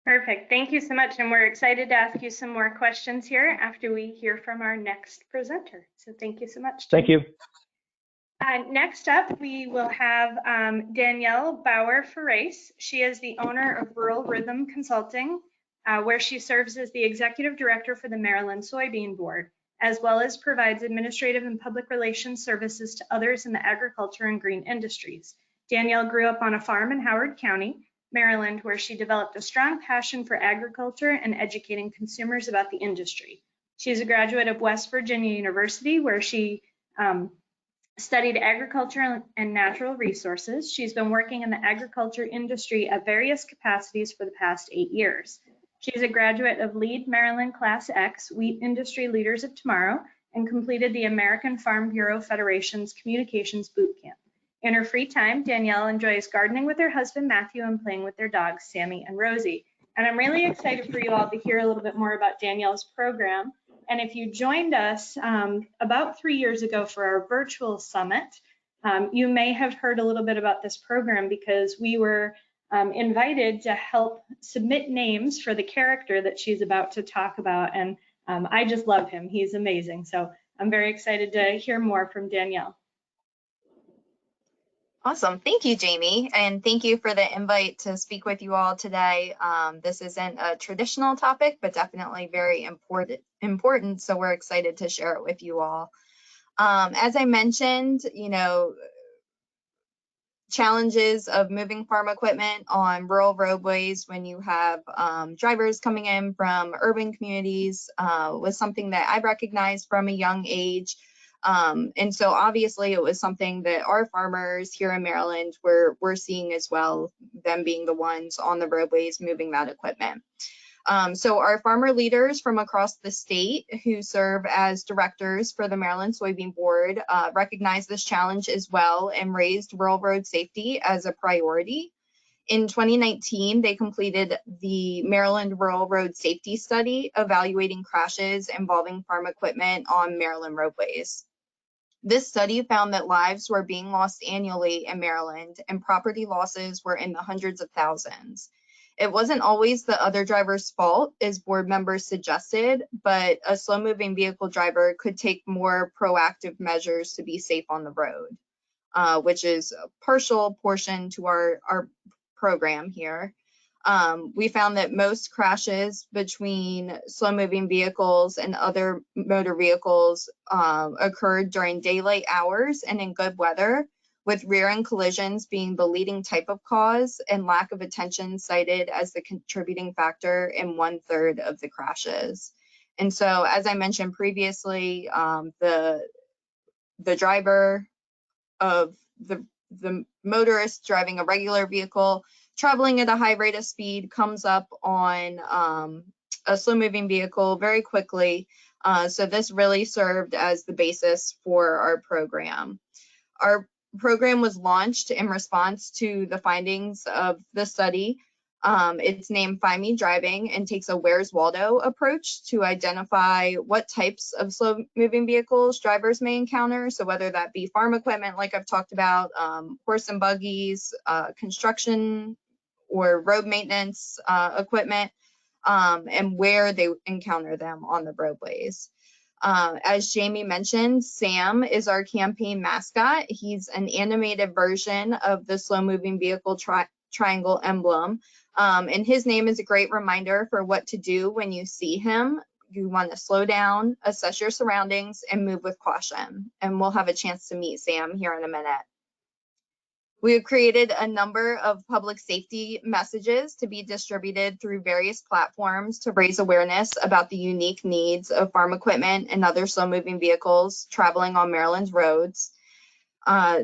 Perfect. Thank you so much. And we're excited to ask you some more questions here after we hear from our next presenter. So thank you so much. Thank you. Next up, we will have Danielle Bauer-Ferrace. She is the owner of Rural Rhythm Consulting, where she serves as the executive director for the Maryland Soybean Board, as well as provides administrative and public relations services to others in the agriculture and green industries. Danielle grew up on a farm in Howard County, Maryland, where she developed a strong passion for agriculture and educating consumers about the industry. She is a graduate of West Virginia University, where she studied agriculture and natural resources. She's been working in the agriculture industry at various capacities for the past 8 years. She's a graduate of LEAD Maryland Class X, Wheat Industry Leaders of Tomorrow, and completed the American Farm Bureau Federation's Communications Boot Camp. In her free time, Danielle enjoys gardening with her husband, Matthew, and playing with their dogs, Sammy and Rosie. And I'm really excited for you all to hear a little bit more about Danielle's program. And if you joined us about 3 years ago for our virtual summit, you may have heard a little bit about this program because we were invited to help submit names for the character that she's about to talk about. And I just love him. He's amazing. So I'm very excited to hear more from Danielle. Awesome. Thank you, Jamie. And thank you for the invite to speak with you all today. This isn't a traditional topic, but definitely very important. So we're excited to share it with you all. As I mentioned, you know, challenges of moving farm equipment on rural roadways when you have drivers coming in from urban communities was something that I recognized from a young age. And so obviously it was something that our farmers here in Maryland were seeing as well, them being the ones on the roadways moving that equipment. So our farmer leaders from across the state who serve as directors for the Maryland Soybean Board recognize this challenge as well and raised rural road safety as a priority. In 2019, they completed the Maryland Rural Road Safety Study evaluating crashes involving farm equipment on Maryland roadways. This study found that lives were being lost annually in Maryland and property losses were in the hundreds of thousands. It wasn't always the other driver's fault, as board members suggested, but a slow-moving vehicle driver could take more proactive measures to be safe on the road, which is a partial portion to our program here. We found that most crashes between slow-moving vehicles and other motor vehicles occurred during daylight hours and in good weather, with rear-end collisions being the leading type of cause and lack of attention cited as the contributing factor in 1/3 of the crashes. And so, as I mentioned previously, the driver of the motorist driving a regular vehicle traveling at a high rate of speed comes up on a slow-moving vehicle very quickly. So this really served as the basis for our program. Our program was launched in response to the findings of the study. It's named Find Me Driving and takes a Where's Waldo approach to identify what types of slow-moving vehicles drivers may encounter. So whether that be farm equipment, like I've talked about, horse and buggies, construction or road maintenance equipment, and where they encounter them on the roadways. As Jamie mentioned, Sam is our campaign mascot. He's an animated version of the slow-moving vehicle triangle emblem. And his name is a great reminder for what to do when you see him. You want to slow down, assess your surroundings, and move with caution. And we'll have a chance to meet Sam here in a minute. We have created a number of public safety messages to be distributed through various platforms to raise awareness about the unique needs of farm equipment and other slow-moving vehicles traveling on Maryland's roads.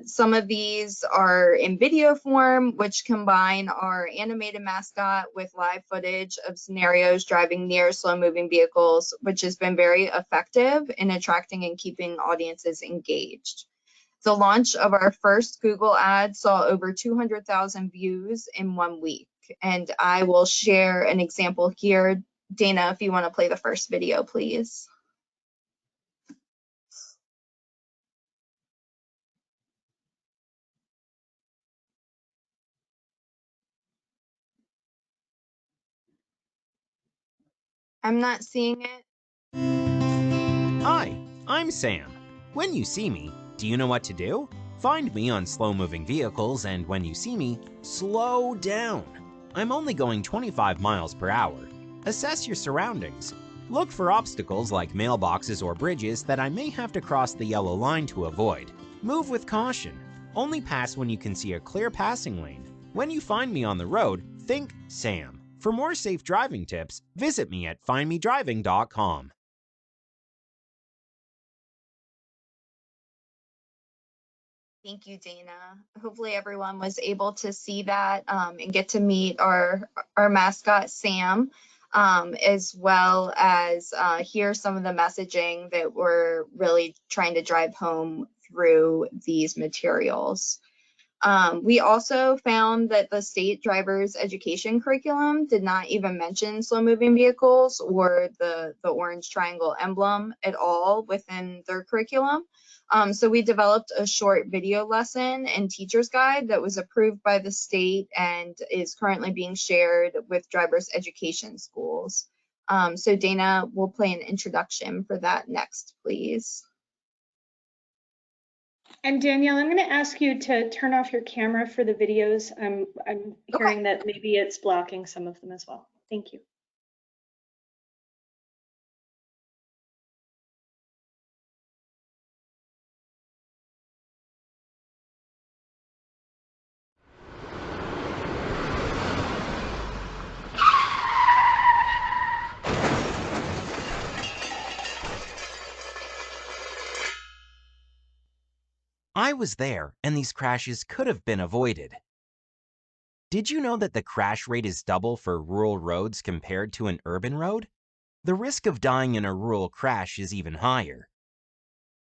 Some of these are in video form, which combine our animated mascot with live footage of scenarios driving near slow-moving vehicles, which has been very effective in attracting and keeping audiences engaged. The launch of our first Google ad saw over 200,000 views in 1 week. And I will share an example here. Dana, if you want to play the first video, please. I'm not seeing it. Hi, I'm Sam. When you see me, do you know what to do? Find me on slow-moving vehicles, and when you see me, slow down. I'm only going 25 miles per hour. Assess your surroundings. Look for obstacles like mailboxes or bridges that I may have to cross the yellow line to avoid. Move with caution. Only pass when you can see a clear passing lane. When you find me on the road, think Sam. For more safe driving tips, visit me at findmedriving.com. Thank you, Dana. Hopefully everyone was able to see that and get to meet our mascot, Sam, as well as hear some of the messaging that we're really trying to drive home through these materials. We also found that the state driver's education curriculum did not even mention slow-moving vehicles or the orange triangle emblem at all within their curriculum. So we developed a short video lesson and teacher's guide that was approved by the state and is currently being shared with driver's education schools. So Dana will play an introduction for that next, please. And Danielle, I'm going to ask you to turn off your camera for the videos. I'm hearing that maybe it's blocking some of them as well. Thank you. I was there, and these crashes could have been avoided. Did you know that the crash rate is double for rural roads compared to an urban road? The risk of dying in a rural crash is even higher.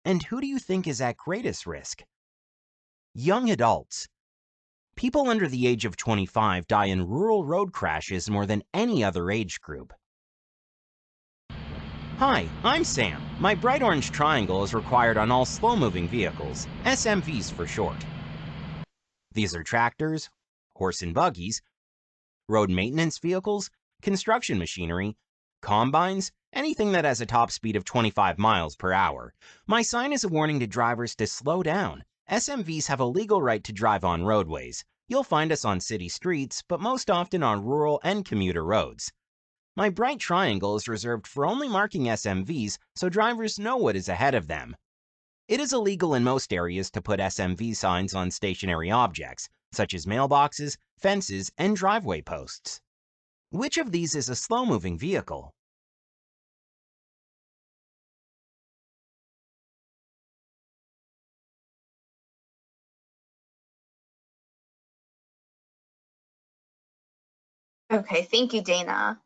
And who do you think is at greatest risk? Young adults. People under the age of 25 die in rural road crashes more than any other age group. Hi, I'm Sam. My bright orange triangle is required on all slow-moving vehicles, SMVs for short. These are tractors, horse and buggies, road maintenance vehicles, construction machinery, combines, anything that has a top speed of 25 miles per hour. My sign is a warning to drivers to slow down. SMVs have a legal right to drive on roadways. You'll find us on city streets, but most often on rural and commuter roads. My bright triangle is reserved for only marking SMVs so drivers know what is ahead of them. It is illegal in most areas to put SMV signs on stationary objects, such as mailboxes, fences, and driveway posts. Which of these is a slow-moving vehicle? Okay, thank you, Dana.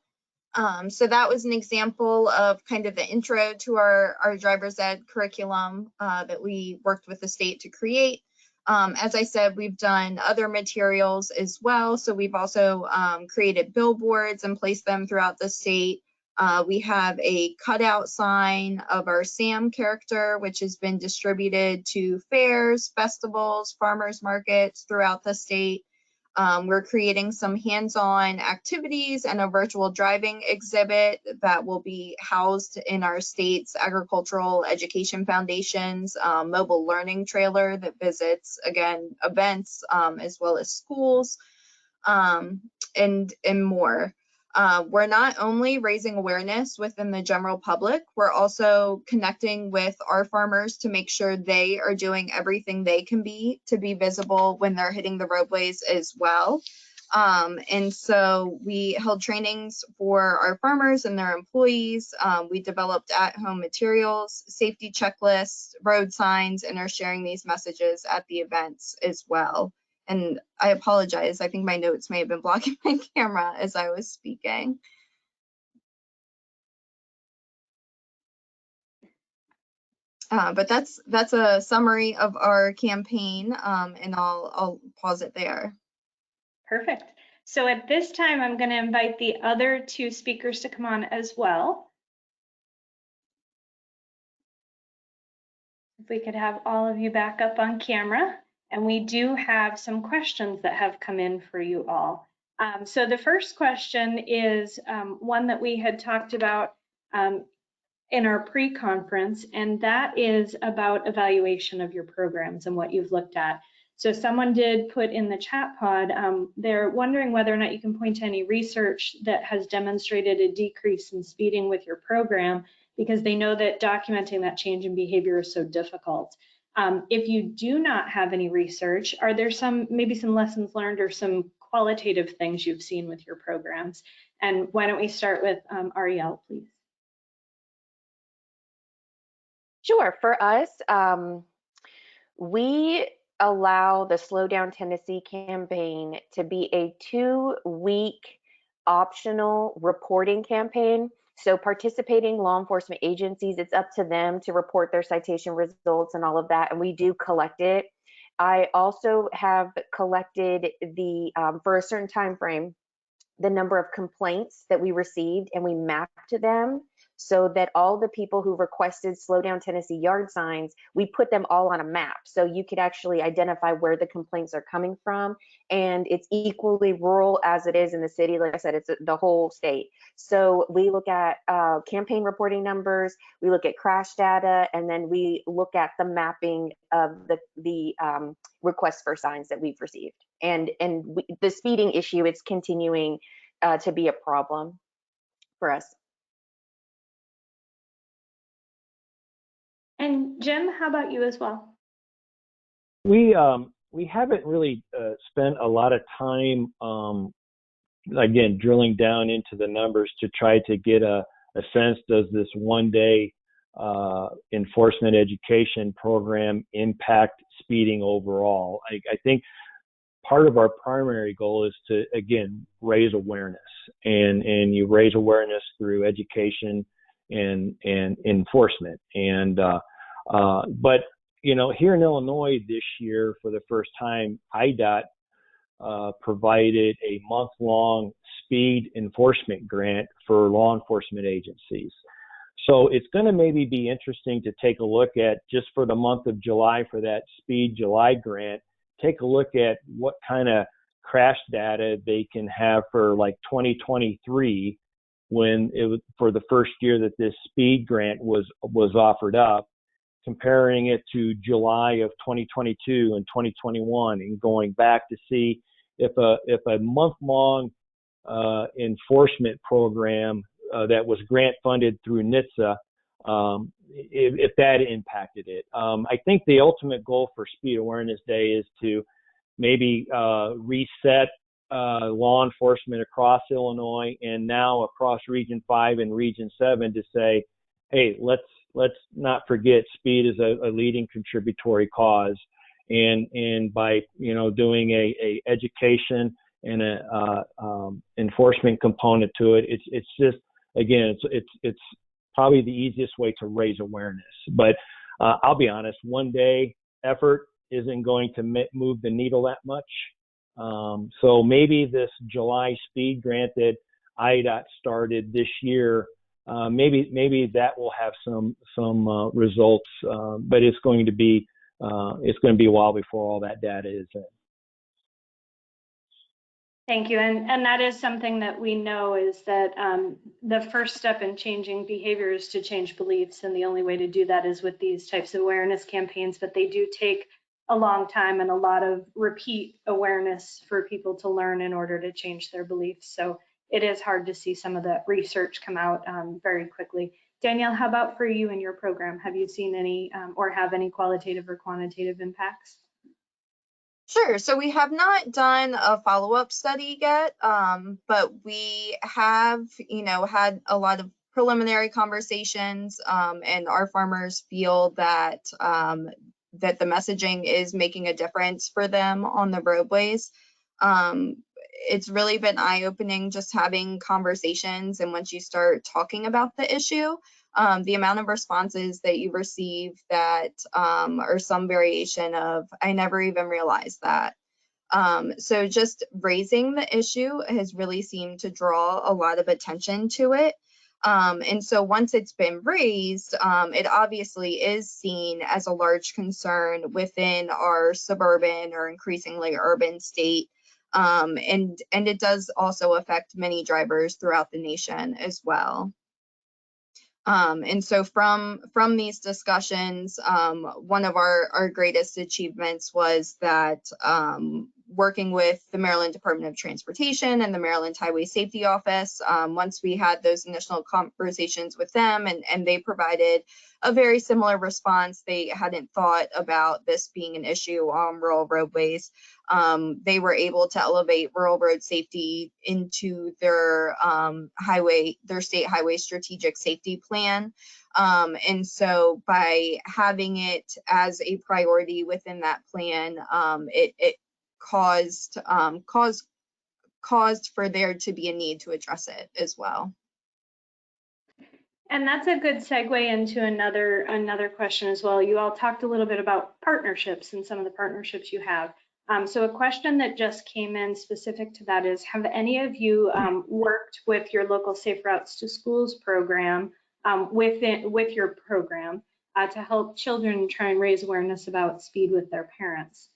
So that was an example of kind of the intro to our driver's ed curriculum that we worked with the state to create. As I said, we've done other materials as well. So we've also created billboards and placed them throughout the state. We have a cutout sign of our Sam character, which has been distributed to fairs, festivals, farmers markets throughout the state. We're creating some hands-on activities and a virtual driving exhibit that will be housed in our state's Agricultural Education Foundation's mobile learning trailer that visits, again, events as well as schools and more. We're not only raising awareness within the general public, we're also connecting with our farmers to make sure they are doing everything they can be to be visible when they're hitting the roadways as well. And so we held trainings for our farmers and their employees. We developed at-home materials, safety checklists, road signs, and are sharing these messages at the events as well. And I apologize, I think my notes may have been blocking my camera as I was speaking. But that's a summary of our campaign, and I'll pause it there. Perfect. So at this time, I'm going to invite the other two speakers to come on as well. If we could have all of you back up on camera. And we do have some questions that have come in for you all. So the first question is one that we had talked about in our pre-conference, and that is about evaluation of your programs and what you've looked at. So someone did put in the chat pod, they're wondering whether or not you can point to any research that has demonstrated a decrease in speeding with your program, because they know that documenting that change in behavior is so difficult. If you do not have any research, are there maybe some lessons learned or some qualitative things you've seen with your programs? And why don't we start with Ariel, please? Sure. For us, we allow the Slow Down Tennessee campaign to be a 2-week optional reporting campaign. So participating law enforcement agencies, it's up to them to report their citation results and all of that, and we do collect it. I also have collected the, for a certain time frame, the number of complaints that we received, and we mapped them so that all the people who requested Slow Down Tennessee yard signs, we put them all on a map. So you could actually identify where the complaints are coming from. And it's equally rural as it is in the city. Like I said, it's the whole state. So we look at campaign reporting numbers, we look at crash data, and then we look at the mapping of the requests for signs that we've received. And the speeding issue, it's continuing to be a problem for us. And Jim, how about you as well? We haven't really spent a lot of time, again, drilling down into the numbers to try to get a sense, does this one-day enforcement education program impact speeding overall? I think part of our primary goal is to, again, raise awareness, and you raise awareness through education and enforcement. And but you know, here in Illinois this year, for the first time, IDOT provided a month-long speed enforcement grant for law enforcement agencies. So it's going to maybe be interesting to take a look at, just for the month of July, for that Speed July grant, take a look at what kind of crash data they can have for like 2023, when it was for the first year that this speed grant was offered up, comparing it to July of 2022 and 2021, and going back to see if a month-long enforcement program that was grant funded through NHTSA, if that impacted it. I think the ultimate goal for Speed Awareness Day is to maybe reset law enforcement across Illinois and now across Region 5 and Region 7 to say, hey, let's not forget speed is a leading contributory cause, and by doing a education and a enforcement component to it, it's just, again, it's probably the easiest way to raise awareness. But I'll be honest, one day effort isn't going to move the needle that much. So maybe this July speed grant that IDOT started this year, maybe that will have some results, but it's going to be a while before all that data is in. Thank you. And that is something that we know is that the first step in changing behavior is to change beliefs. And the only way to do that is with these types of awareness campaigns, but they do take a long time and a lot of repeat awareness for people to learn in order to change their beliefs. So it is hard to see some of the research come out very quickly. Danielle, how about for you and your program? Have you seen any or have any qualitative or quantitative impacts? Sure. So we have not done a follow-up study yet, but we have, had a lot of preliminary conversations, and our farmers feel that that the messaging is making a difference for them on the roadways. It's really been eye-opening just having conversations, and once you start talking about the issue, the amount of responses that you receive that are some variation of, I never even realized that. So just raising the issue has really seemed to draw a lot of attention to it. And so once it's been raised, it obviously is seen as a large concern within our suburban or increasingly urban state. And it does also affect many drivers throughout the nation as well. And so from these discussions, one of our greatest achievements was that working with the Maryland Department of Transportation and the Maryland Highway Safety Office, once we had those initial conversations with them and they provided a very similar response, they hadn't thought about this being an issue on rural roadways. They were able to elevate rural road safety into their state highway strategic safety plan. And so by having it as a priority within that plan, it caused for there to be a need to address it as well. And that's a good segue into another question as well. You all talked a little bit about partnerships and some of the partnerships you have. So a question that just came in specific to that is, have any of you worked with your local Safe Routes to Schools program with your program to help children try and raise awareness about speed with their parents?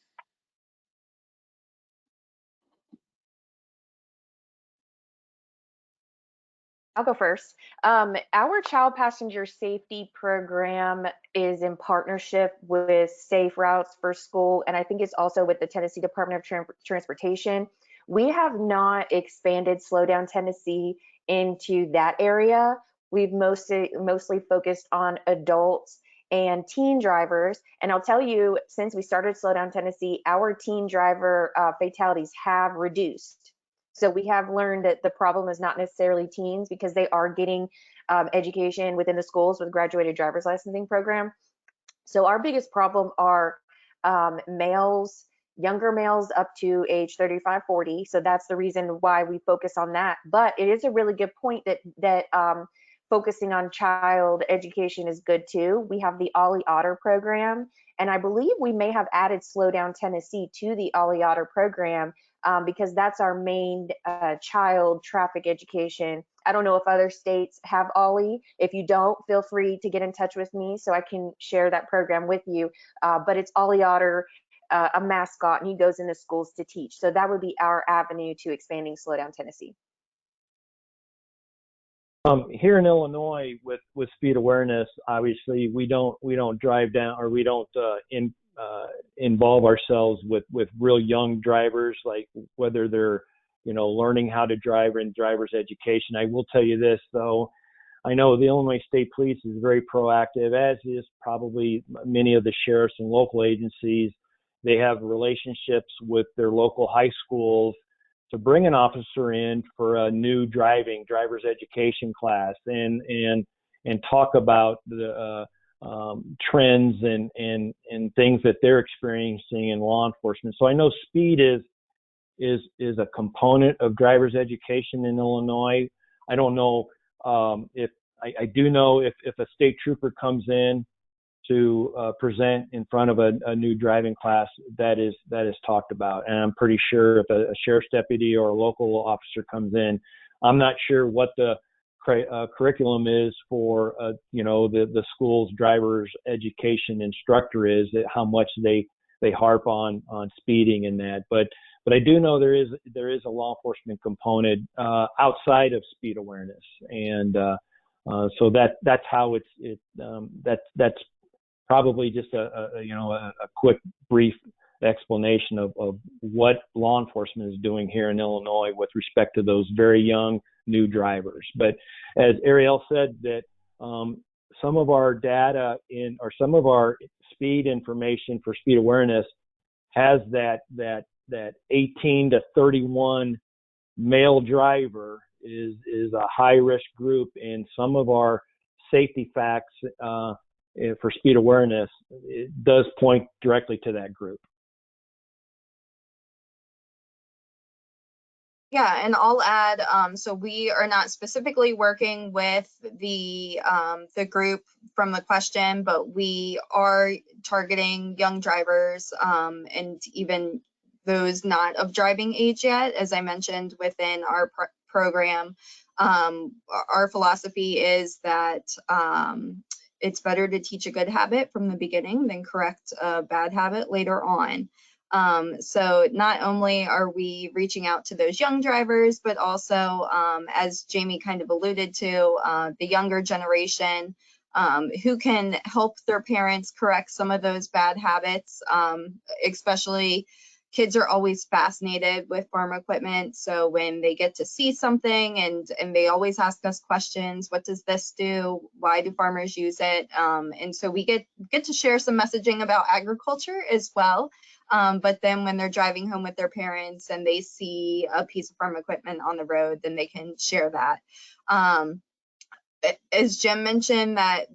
I'll go first. Our child passenger safety program is in partnership with Safe Routes for School, and I think it's also with the Tennessee Department of Transportation. We have not expanded Slow Down Tennessee into that area. We've mostly focused on adults and teen drivers. And I'll tell you, since we started Slow Down Tennessee, our teen driver fatalities have reduced. So we have learned that the problem is not necessarily teens, because they are getting education within the schools with graduated driver's licensing program. So our biggest problem are males, younger males up to age 35, 40. So that's the reason why we focus on that. But it is a really good point that focusing on child education is good too. We have the Ollie Otter program, and I believe we may have added Slow Down Tennessee to the Ollie Otter program because that's our main child traffic education. I don't know if other states have Ollie. If you don't, feel free to get in touch with me so I can share that program with you. But it's Ollie Otter, a mascot, and he goes into schools to teach. So that would be our avenue to expanding Slow Down Tennessee. Here in Illinois, with speed awareness, obviously we don't drive down, or we don't involve ourselves with real young drivers, like whether they're, learning how to drive or in driver's education. I will tell you this, though. I know the Illinois State Police is very proactive, as is probably many of the sheriffs and local agencies. They have relationships with their local high schools to bring an officer in for a new driver's education class and talk about the trends and things that they're experiencing in law enforcement. So I know speed is a component of driver's education in Illinois. I don't know if I do know if a state trooper comes in to present in front of a new driving class, that is talked about. And I'm pretty sure if a sheriff's deputy or a local officer comes in, I'm not sure what the curriculum is for the school's driver's education instructor is, how much they harp on speeding and that. But I do know there is a law enforcement component outside of speed awareness, and so that's how that's probably just a quick brief explanation of what law enforcement is doing here in Illinois with respect to those very young new drivers. But as Ariel said, that some of our data or some of our speed information for speed awareness has that 18 to 31 male driver is a high risk group, and some of our safety facts for speed awareness, it does point directly to that group. Yeah, and I'll add, so we are not specifically working with the group from the question, but we are targeting young drivers and even those not of driving age yet. As I mentioned within our program, our philosophy is that it's better to teach a good habit from the beginning than correct a bad habit later on. So not only are we reaching out to those young drivers, but also, as Jamie kind of alluded to, the younger generation who can help their parents correct some of those bad habits. Especially kids are always fascinated with farm equipment. So when they get to see something and they always ask us questions, what does this do? Why do farmers use it? And so we get to share some messaging about agriculture as well. But then when they're driving home with their parents and they see a piece of farm equipment on the road, then they can share that. As Jim mentioned, that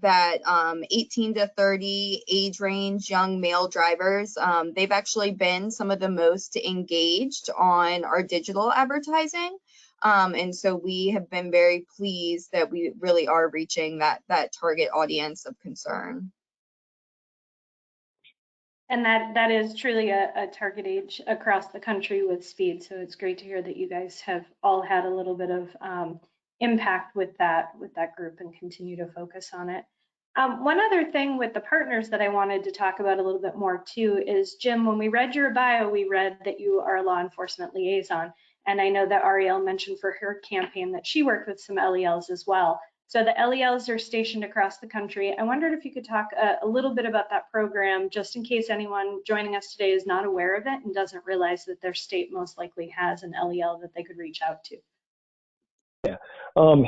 18 to 30 age range young male drivers, they've actually been some of the most engaged on our digital advertising. And so we have been very pleased that we really are reaching that target audience of concern. And that is truly a target age across the country with speed. So it's great to hear that you guys have all had a little bit of impact with that group and continue to focus on it. One other thing with the partners that I wanted to talk about a little bit more too is, Jim, when we read your bio, we read that you are a law enforcement liaison. And I know that Ariel mentioned for her campaign that she worked with some LELs as well. So the LELs are stationed across the country. I wondered if you could talk a little bit about that program, just in case anyone joining us today is not aware of it and doesn't realize that their state most likely has an LEL that they could reach out to. Yeah.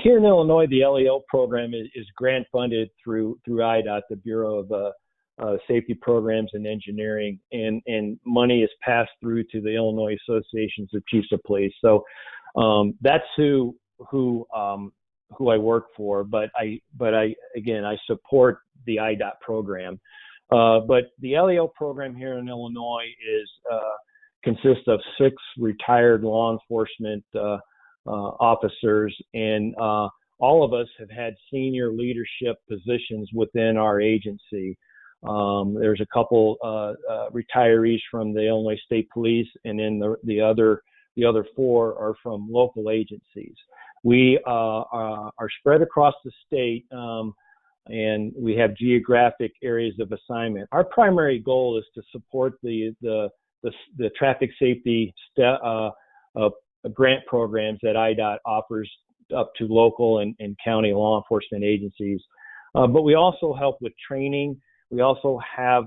Here in Illinois, the LEL program is grant funded through IDOT, the Bureau of Safety Programs and Engineering, and money is passed through to the Illinois Associations of Chiefs of Police. So that's who I work for. But I support the IDOT program. But the LEL program here in Illinois consists of 6 retired law enforcement officers, and all of us have had senior leadership positions within our agency. There's a couple retirees from the Illinois State Police, and then the other 4 are from local agencies. We are spread across the state, and we have geographic areas of assignment. Our primary goal is to support the traffic safety grant programs that IDOT offers up to local and county law enforcement agencies. But we also help with training. We also have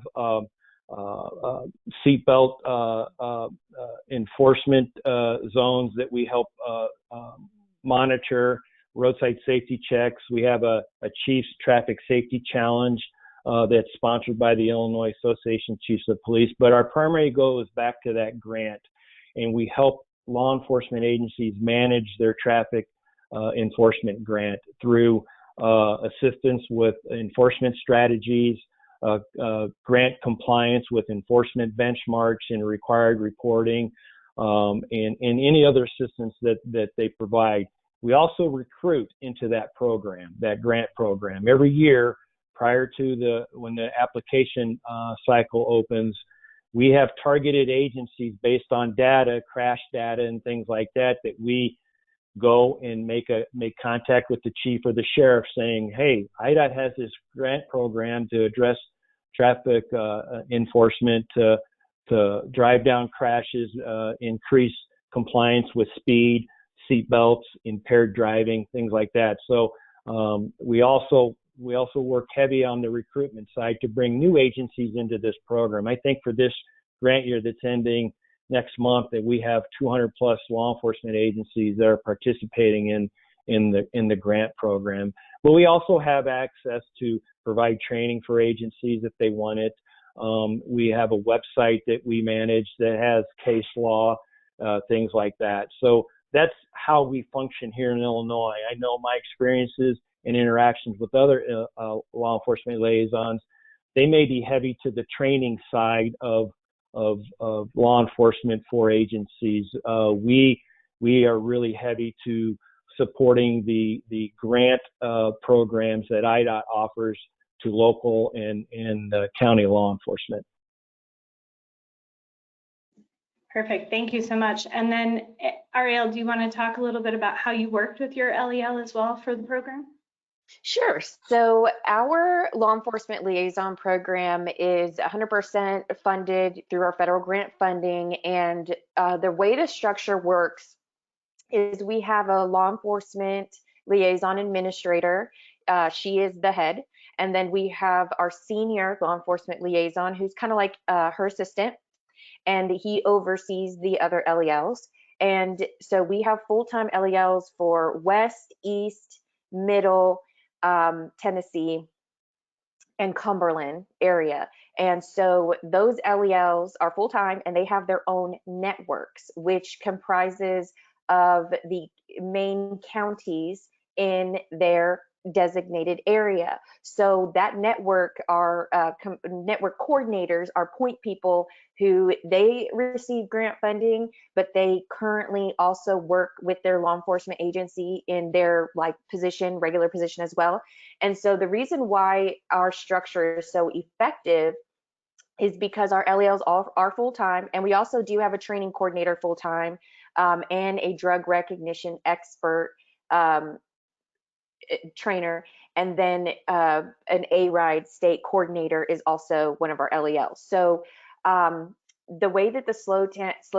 seatbelt enforcement zones that we help monitor, roadside safety checks. We have a Chiefs Traffic Safety Challenge that's sponsored by the Illinois Association of Chiefs of Police. But our primary goal is back to that grant, and we help law enforcement agencies manage their traffic enforcement grant through assistance with enforcement strategies, grant compliance with enforcement benchmarks and required reporting, and any other assistance that they provide. We also recruit into that program, that grant program. Every year prior to when the application cycle opens, we have targeted agencies based on data, crash data and things like that, that we go and make contact with the chief or the sheriff saying, hey, IDOT has this grant program to address traffic enforcement, to drive down crashes, increase compliance with speed, seat belts, impaired driving, things like that. So we also work heavy on the recruitment side to bring new agencies into this program. I think for this grant year that's ending next month, that we have 200 plus law enforcement agencies that are participating in the grant program. But we also have access to provide training for agencies if they want it. We have a website that we manage that has case law, things like that. So that's how we function here in Illinois. I know my experiences and interactions with other law enforcement liaisons, they may be heavy to the training side of law enforcement for agencies. We are really heavy to supporting the grant programs that IDOT offers to local and county law enforcement. Perfect. Thank you so much. And then Ariel, do you want to talk a little bit about how you worked with your LEL as well for the program? Sure. So our law enforcement liaison program is 100% funded through our federal grant funding. And the way the structure works is we have a law enforcement liaison administrator. She is the head. And then we have our senior law enforcement liaison, who's kind of like her assistant, and he oversees the other LELs. And so we have full-time LELs for West, East, Middle, Tennessee, and Cumberland area. And so those LELs are full-time and they have their own networks, which comprises of the main counties in their designated area. So that network, our network coordinators are point people who they receive grant funding, but they currently also work with their law enforcement agency in their position, regular position as well. And so the reason why our structure is so effective is because our LELs are full-time, and we also do have a training coordinator full-time and a drug recognition expert trainer, and then an A-RIDE state coordinator is also one of our LELs. So the way that the Slow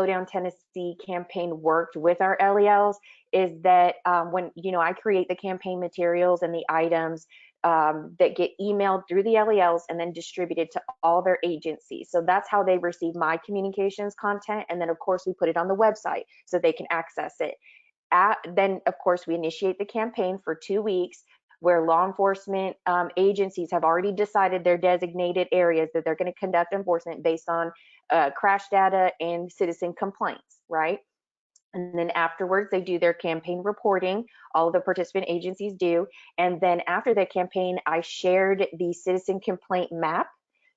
Down Tennessee campaign worked with our LELs is that when I create the campaign materials and the items that get emailed through the LELs and then distributed to all their agencies. So that's how they receive my communications content. And then of course we put it on the website so they can access it. Then of course we initiate the campaign for 2 weeks, where law enforcement agencies have already decided their designated areas that they're going to conduct enforcement based on crash data and citizen complaints, right? And then afterwards, they do their campaign reporting. All of the participant agencies do. And then after the campaign, I shared the citizen complaint map,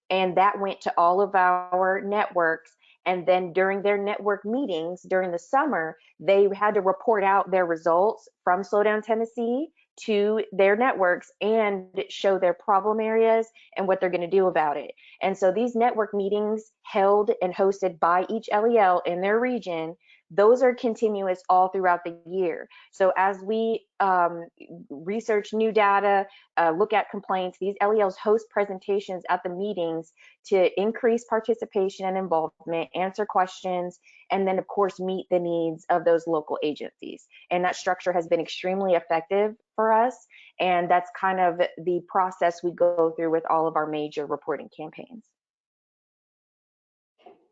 and that went to all of our networks. And then during their network meetings during the summer, they had to report out their results from Slow Down Tennessee to their networks and show their problem areas and what they're going to do about it. And so these network meetings held and hosted by each LEL in their region, those are continuous all throughout the year. So as we research new data, look at complaints, these LELs host presentations at the meetings to increase participation and involvement, answer questions, and then of course meet the needs of those local agencies. And that structure has been extremely effective for us. And that's kind of the process we go through with all of our major reporting campaigns.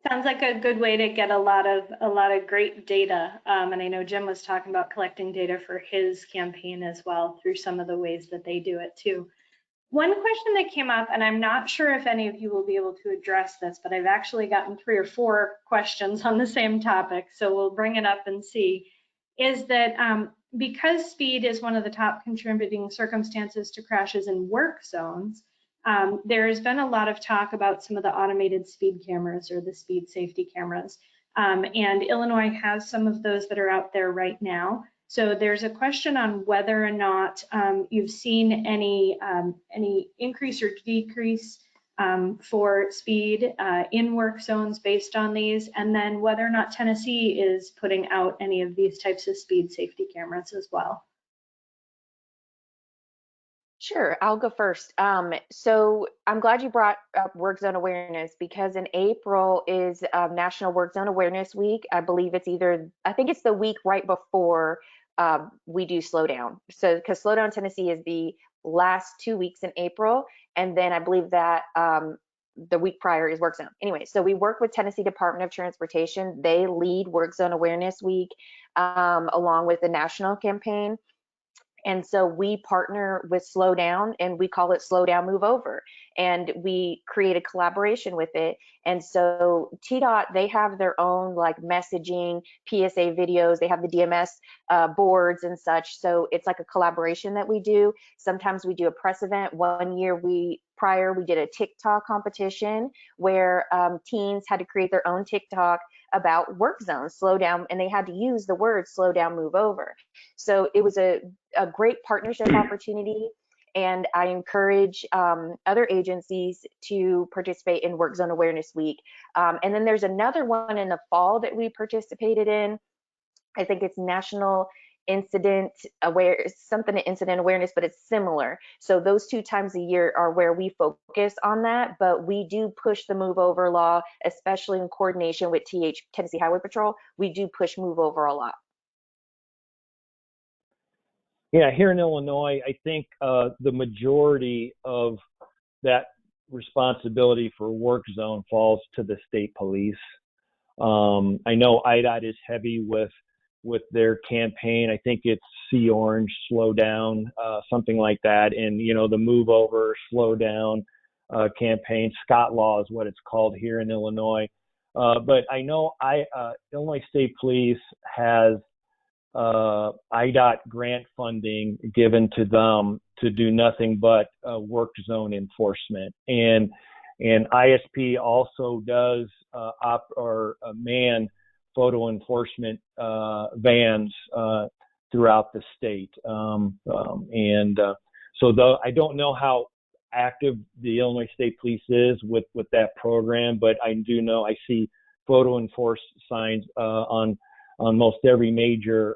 Sounds like a good way to get a lot of great data. And I know Jim was talking about collecting data for his campaign as well through some of the ways that they do it too. One question that came up, and I'm not sure if any of you will be able to address this, but I've actually gotten 3 or 4 questions on the same topic, so we'll bring it up and see, is that because speed is one of the top contributing circumstances to crashes in work zones, there's been a lot of talk about some of the automated speed cameras or the speed safety cameras. And Illinois has some of those that are out there right now. So there's a question on whether or not you've seen any increase or decrease for speed in work zones based on these, and then whether or not Tennessee is putting out any of these types of speed safety cameras as well. Sure, I'll go first. So I'm glad you brought up work zone awareness, because in April is National Work Zone Awareness Week. I believe I think it's the week right before we do Slowdown. So because Slowdown Tennessee is the last 2 weeks in April, and then I believe that the week prior is Work Zone. Anyway, so we work with Tennessee Department of Transportation. They lead Work Zone Awareness Week along with the national campaign. And so we partner with Slowdown, and we call it Slowdown Move Over, and we create a collaboration with it. And so TDOT, they have their own like messaging, PSA videos, they have the DMS boards and such. So it's like a collaboration that we do. Sometimes we do a press event. One year we did a TikTok competition where teens had to create their own TikTok about work zones, slow down, and they had to use the word slow down, move over. So it was a great partnership opportunity, and I encourage other agencies to participate in Work Zone Awareness Week. And then there's another one in the fall that we participated in. I think it's National Incident Awareness, but it's similar. So those 2 times a year are where we focus on that, but we do push the move over law, especially in coordination with Tennessee Highway Patrol. We do push move over a lot. Yeah, here in Illinois, I think the majority of that responsibility for work zone falls to the state police. I know IDOT is heavy with their campaign. I think it's See Orange, Slow Down, something like that. And, you know, the Move Over, Slow Down campaign, Scott Law is what it's called here in Illinois. But I know Illinois State Police has IDOT grant funding given to them to do nothing but work zone enforcement. And ISP also does man photo enforcement vans throughout the state. So though I don't know how active the Illinois State Police is with that program, but I do know I see photo enforced signs on most every major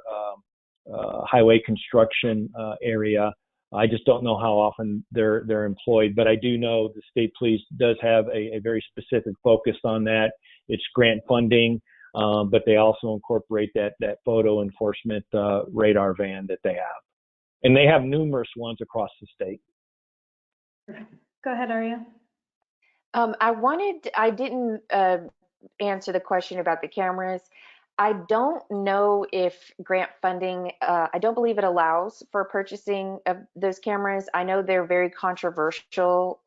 highway construction area. I just don't know how often they're employed, but I do know the state police does have a very specific focus on that. It's grant funding, but they also incorporate that photo enforcement radar van that they have, and they have numerous ones across the state. Go ahead, Aria. I didn't answer the question about the cameras. I don't know if grant funding, I don't believe it allows for purchasing of those cameras. I know they're very controversial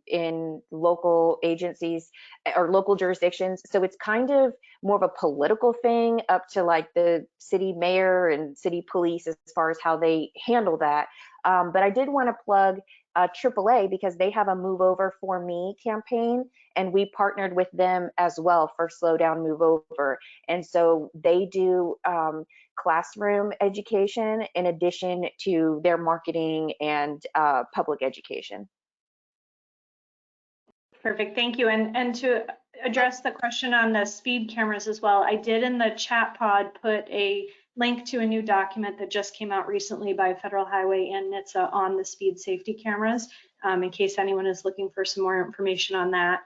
in local agencies or local jurisdictions. So it's kind of more of a political thing up to like the city mayor and city police as far as how they handle that. But I did want to plug AAA because they have a Move Over for Me campaign, and we partnered with them as well for Slow Down, Move Over. And so they do classroom education in addition to their marketing and public education. Perfect, thank you. And to address the question on the speed cameras as well, I did in the chat pod put a link to a new document that just came out recently by Federal Highway and NHTSA on the speed safety cameras, in case anyone is looking for some more information on that.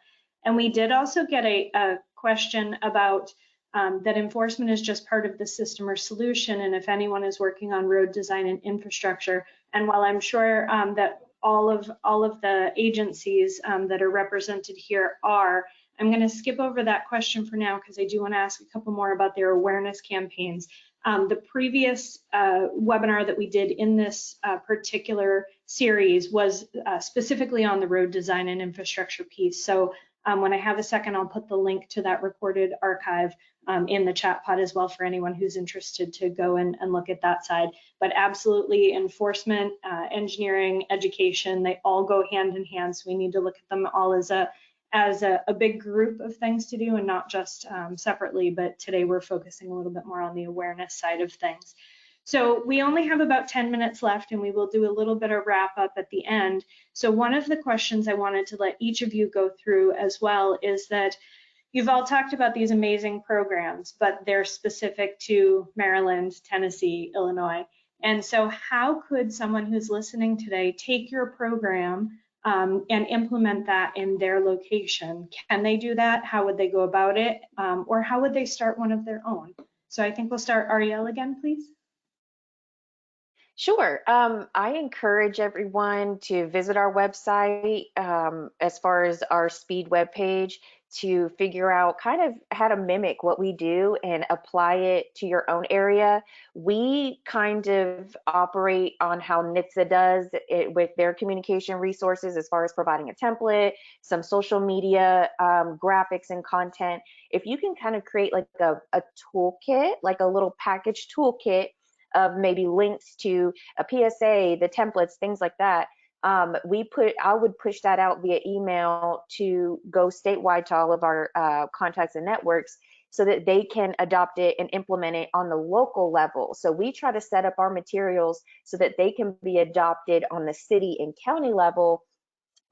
And we did also get a question about that enforcement is just part of the system or solution, and if anyone is working on road design and infrastructure. And while I'm sure that all of the agencies that are represented here are, I'm going to skip over that question for now because I do want to ask a couple more about their awareness campaigns. The previous webinar that we did in this particular series was specifically on the road design and infrastructure piece. So when I have a second, I'll put the link to that recorded archive in the chat pod as well for anyone who's interested to go and look at that side. But absolutely, enforcement, engineering, education, they all go hand in hand. So we need to look at them all as a big group of things to do and not just separately. But today we're focusing a little bit more on the awareness side of things. So we only have about 10 minutes left, and we will do a little bit of wrap up at the end. So one of the questions I wanted to let each of you go through as well is that you've all talked about these amazing programs, but they're specific to Maryland, Tennessee, Illinois. And so how could someone who's listening today take your program and implement that in their location? Can they do that? How would they go about it? Or how would they start one of their own? So I think we'll start Ariel again, please. Sure. I encourage everyone to visit our website as far as our SPEED webpage to figure out kind of how to mimic what we do and apply it to your own area. We kind of operate on how NHTSA does it with their communication resources as far as providing a template, some social media graphics and content. If you can kind of create like a toolkit, like a little package toolkit of maybe links to a PSA, the templates, things like that. I would push that out via email to go statewide to all of our contacts and networks so that they can adopt it and implement it on the local level. So we try to set up our materials so that they can be adopted on the city and county level,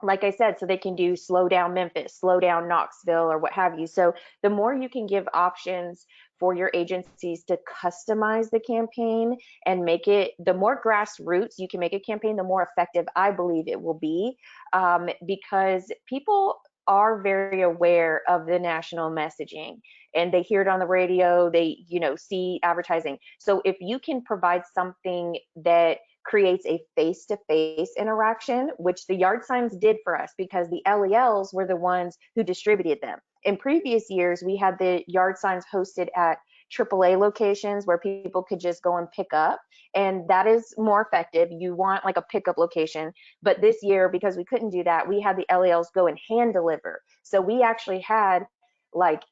like I said, so they can do slow down Memphis, slow down Knoxville, or what have you. So the more you can give options for your agencies to customize the campaign and make it, the more grassroots you can make a campaign, the more effective I believe it will be, because people are very aware of the national messaging and they hear it on the radio, they see advertising. So if you can provide something that creates a face-to-face interaction, which the yard signs did for us because the LELs were the ones who distributed them. In previous years, we had the yard signs hosted at AAA locations where people could just go and pick up, and that is more effective. You want like a pickup location, but this year, because we couldn't do that, we had the LELs go and hand deliver. So we actually had like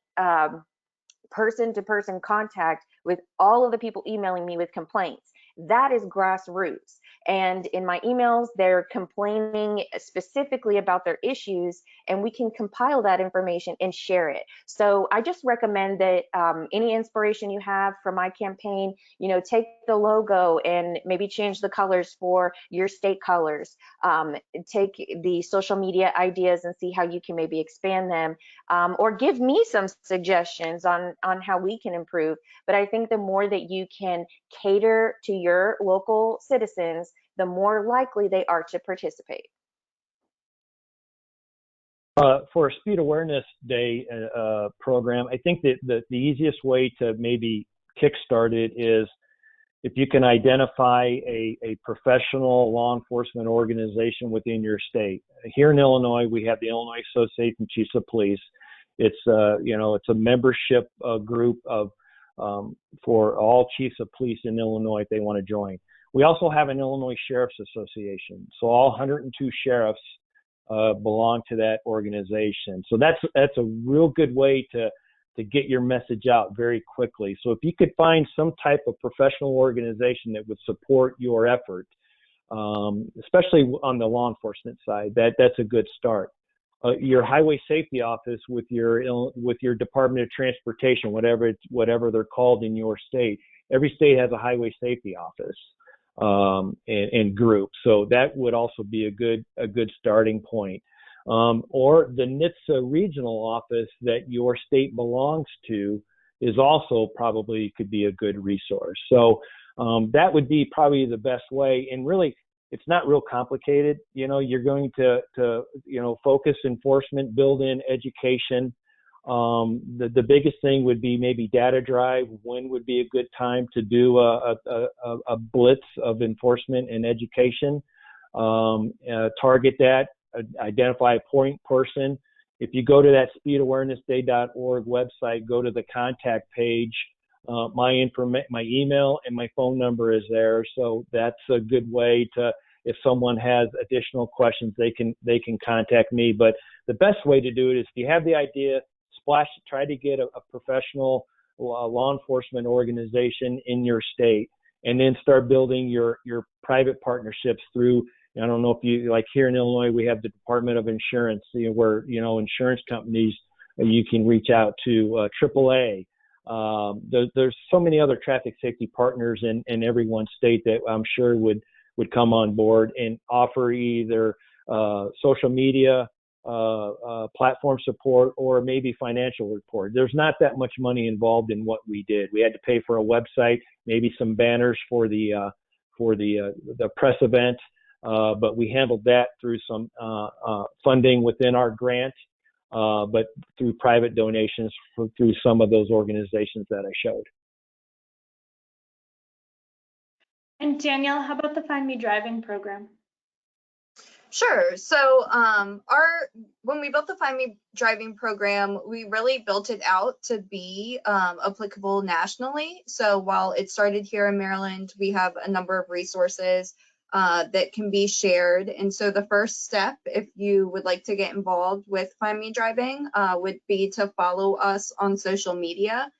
person-to-person contact with all of the people emailing me with complaints. That is grassroots. And in my emails, they're complaining specifically about their issues, and we can compile that information and share it. So I just recommend that any inspiration you have from my campaign, take the logo and maybe change the colors for your state colors. Take the social media ideas and see how you can maybe expand them, or give me some suggestions on how we can improve. But I think the more that you can cater to your local citizens, the more likely they are to participate. For a Speed Awareness Day program, I think that the easiest way to maybe kickstart it is if you can identify a professional law enforcement organization within your state. Here in Illinois, we have the Illinois Association of Chiefs of Police. It's it's a membership group of for all chiefs of police in Illinois if they want to join. We also have an Illinois Sheriff's Association, so all 102 sheriffs belong to that organization. So that's a real good way to get your message out very quickly. So if you could find some type of professional organization that would support your effort, especially on the law enforcement side, that's a good start. Your highway safety office with your Department of Transportation, whatever they're called in your state. Every state has a highway safety office and group, so that would also be a good starting point. Or the NHTSA regional office that your state belongs to is also probably could be a good resource. So that would be probably the best way. And really, it's not real complicated. You're going to focus enforcement, build in education. The biggest thing would be maybe data drive. When would be a good time to do a blitz of enforcement and education? Target that, identify a point person, if you go to that speedawarenessday.org website, go to the contact page. My email and my phone number is there, so that's a good way to, if someone has additional questions, they can contact me. But the best way to do it is, if you have the idea, try to get a professional law enforcement organization in your state, and then start building your private partnerships through. I don't know if you, like here in Illinois, we have the Department of Insurance, where insurance companies, you can reach out to AAA. There's so many other traffic safety partners in every one state that I'm sure would come on board and offer either social media platform support or maybe financial support. There's not that much money involved in what we did. We had to pay for a website, maybe some banners for the press event, but we handled that through some funding within our grant, but through private donations through some of those organizations that I showed. And Danielle, how about the Find Me Driving program? Sure. So when we built the Find Me Driving program, we really built it out to be applicable nationally. So while it started here in Maryland, we have a number of resources that can be shared. And so the first step, if you would like to get involved with Find Me Driving, would be to follow us on social media.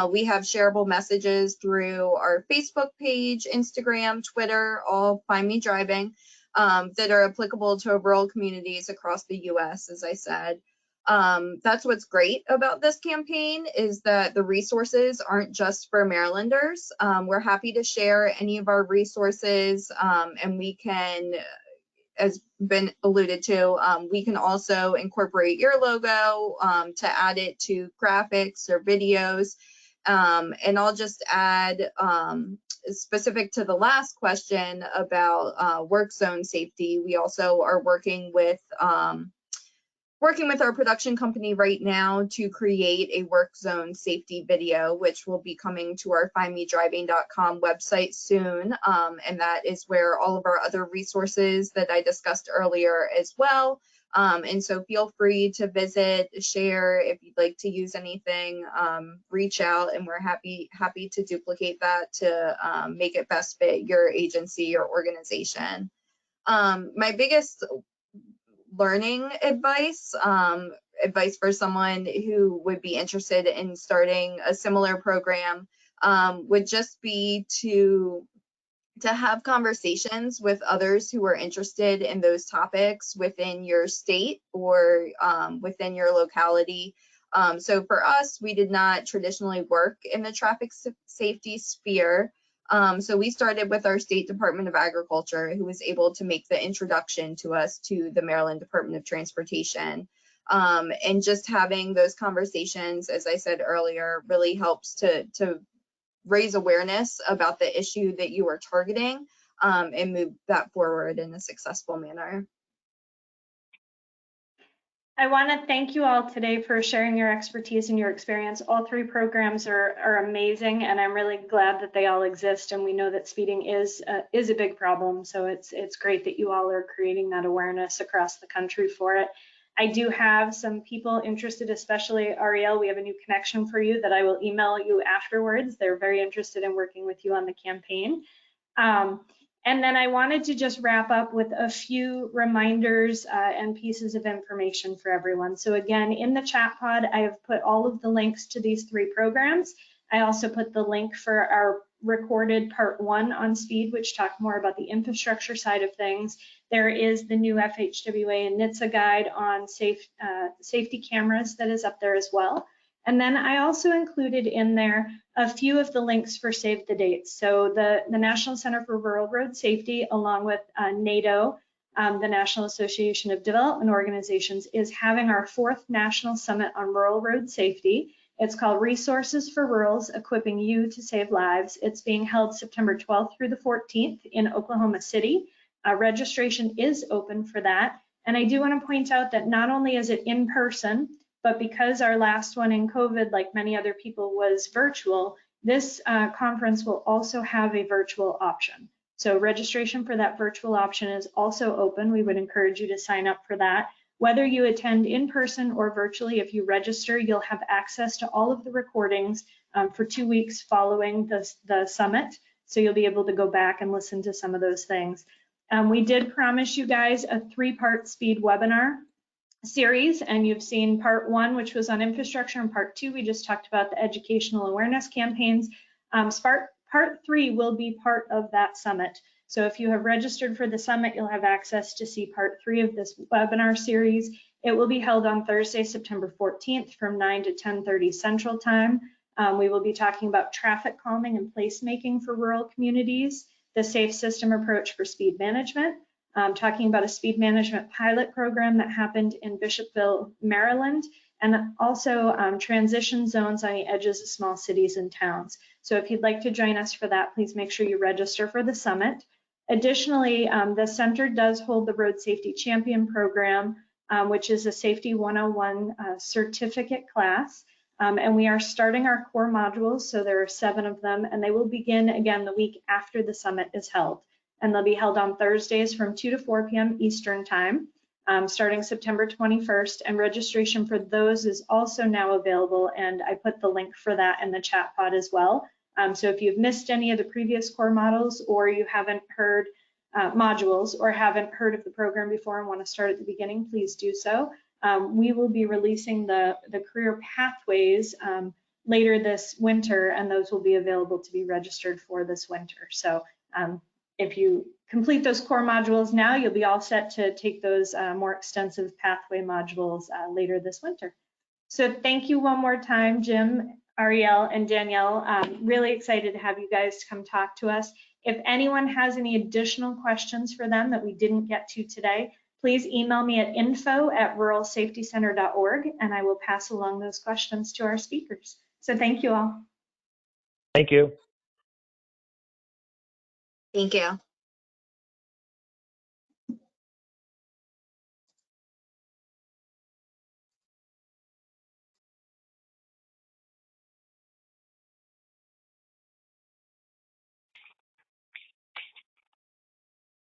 We have shareable messages through our Facebook page, Instagram, Twitter, all Find Me Driving, that are applicable to rural communities across the US, as I said. That's what's great about this campaign, is that the resources aren't just for Marylanders. We're happy to share any of our resources, and we can, as been alluded to, we can also incorporate your logo to add it to graphics or videos. And I'll just add, specific to the last question about work zone safety, we also are working with our production company right now to create a work zone safety video, which will be coming to our findmedriving.com website soon. And that is where all of our other resources that I discussed earlier as well. And so feel free to visit, share if you'd like to use anything, reach out, and we're happy to duplicate that to make it best fit your agency or organization. My biggest learning advice for someone who would be interested in starting a similar program would just be to have conversations with others who are interested in those topics within your state or within your locality. So for us, we did not traditionally work in the traffic safety sphere. So we started with our State Department of Agriculture, who was able to make the introduction to us to the Maryland Department of Transportation. And just having those conversations, as I said earlier, really helps to raise awareness about the issue that you are targeting, and move that forward in a successful manner. I want to thank you all today for sharing your expertise and your experience. All three programs are amazing, and I'm really glad that they all exist. And we know that speeding is a big problem, so it's great that you all are creating that awareness across the country for it. I do have some people interested, especially Ariel. We have a new connection for you that I will email you afterwards. They're very interested in working with you on the campaign. And then I wanted to just wrap up with a few reminders and pieces of information for everyone. So again, in the chat pod, I have put all of the links to these three programs. I also put the link for our recorded part 1 on speed, which talked more about the infrastructure side of things. There is the new FHWA and NHTSA guide on safety cameras that is up there as well. And then I also included in there a few of the links for Save the Dates. So the National Center for Rural Road Safety, along with NATO, the National Association of Development Organizations, is having our 4th National Summit on Rural Road Safety. It's called Resources for Rurals, Equipping You to Save Lives. It's being held September 12th through the 14th in Oklahoma City. Registration is open for that. And I do want to point out that not only is it in person, but because our last one in COVID, like many other people, was virtual, this conference will also have a virtual option. So registration for that virtual option is also open. We would encourage you to sign up for that. Whether you attend in person or virtually, if you register, you'll have access to all of the recordings for 2 weeks following the summit. So you'll be able to go back and listen to some of those things. We did promise you guys a 3-part speed webinar series, and you've seen part 1, which was on infrastructure, and part 2, we just talked about the educational awareness campaigns. Part 3 will be part of that summit. So if you have registered for the summit, you'll have access to see part 3 of this webinar series. It will be held on Thursday, September 14th from 9 to 10:30 Central Time. We will be talking about traffic calming and placemaking for rural communities, the safe system approach for speed management, talking about a speed management pilot program that happened in Bishopville, Maryland, and also transition zones on the edges of small cities and towns. So if you'd like to join us for that, please make sure you register for the summit. Additionally, the center does hold the Road Safety Champion Program, which is a Safety 101 certificate class. And we are starting our core modules, so there are 7 of them, and they will begin again the week after the summit is held. And they'll be held on Thursdays from 2 to 4 p.m. Eastern Time, starting September 21st, and registration for those is also now available, and I put the link for that in the chat pod as well. So if you've missed any of the previous core models, or you haven't heard modules, or haven't heard of the program before and want to start at the beginning, please do so. We will be releasing the career pathways later this winter, and those will be available to be registered for this winter. So if you complete those core modules now, you'll be all set to take those more extensive pathway modules later this winter. So thank you one more time, Jim, Ariel, and Danielle. Really excited to have you guys come talk to us. If anyone has any additional questions for them that we didn't get to today, please email me at info@ruralsafetycenter.org, and I will pass along those questions to our speakers. So thank you all. Thank you. Thank you.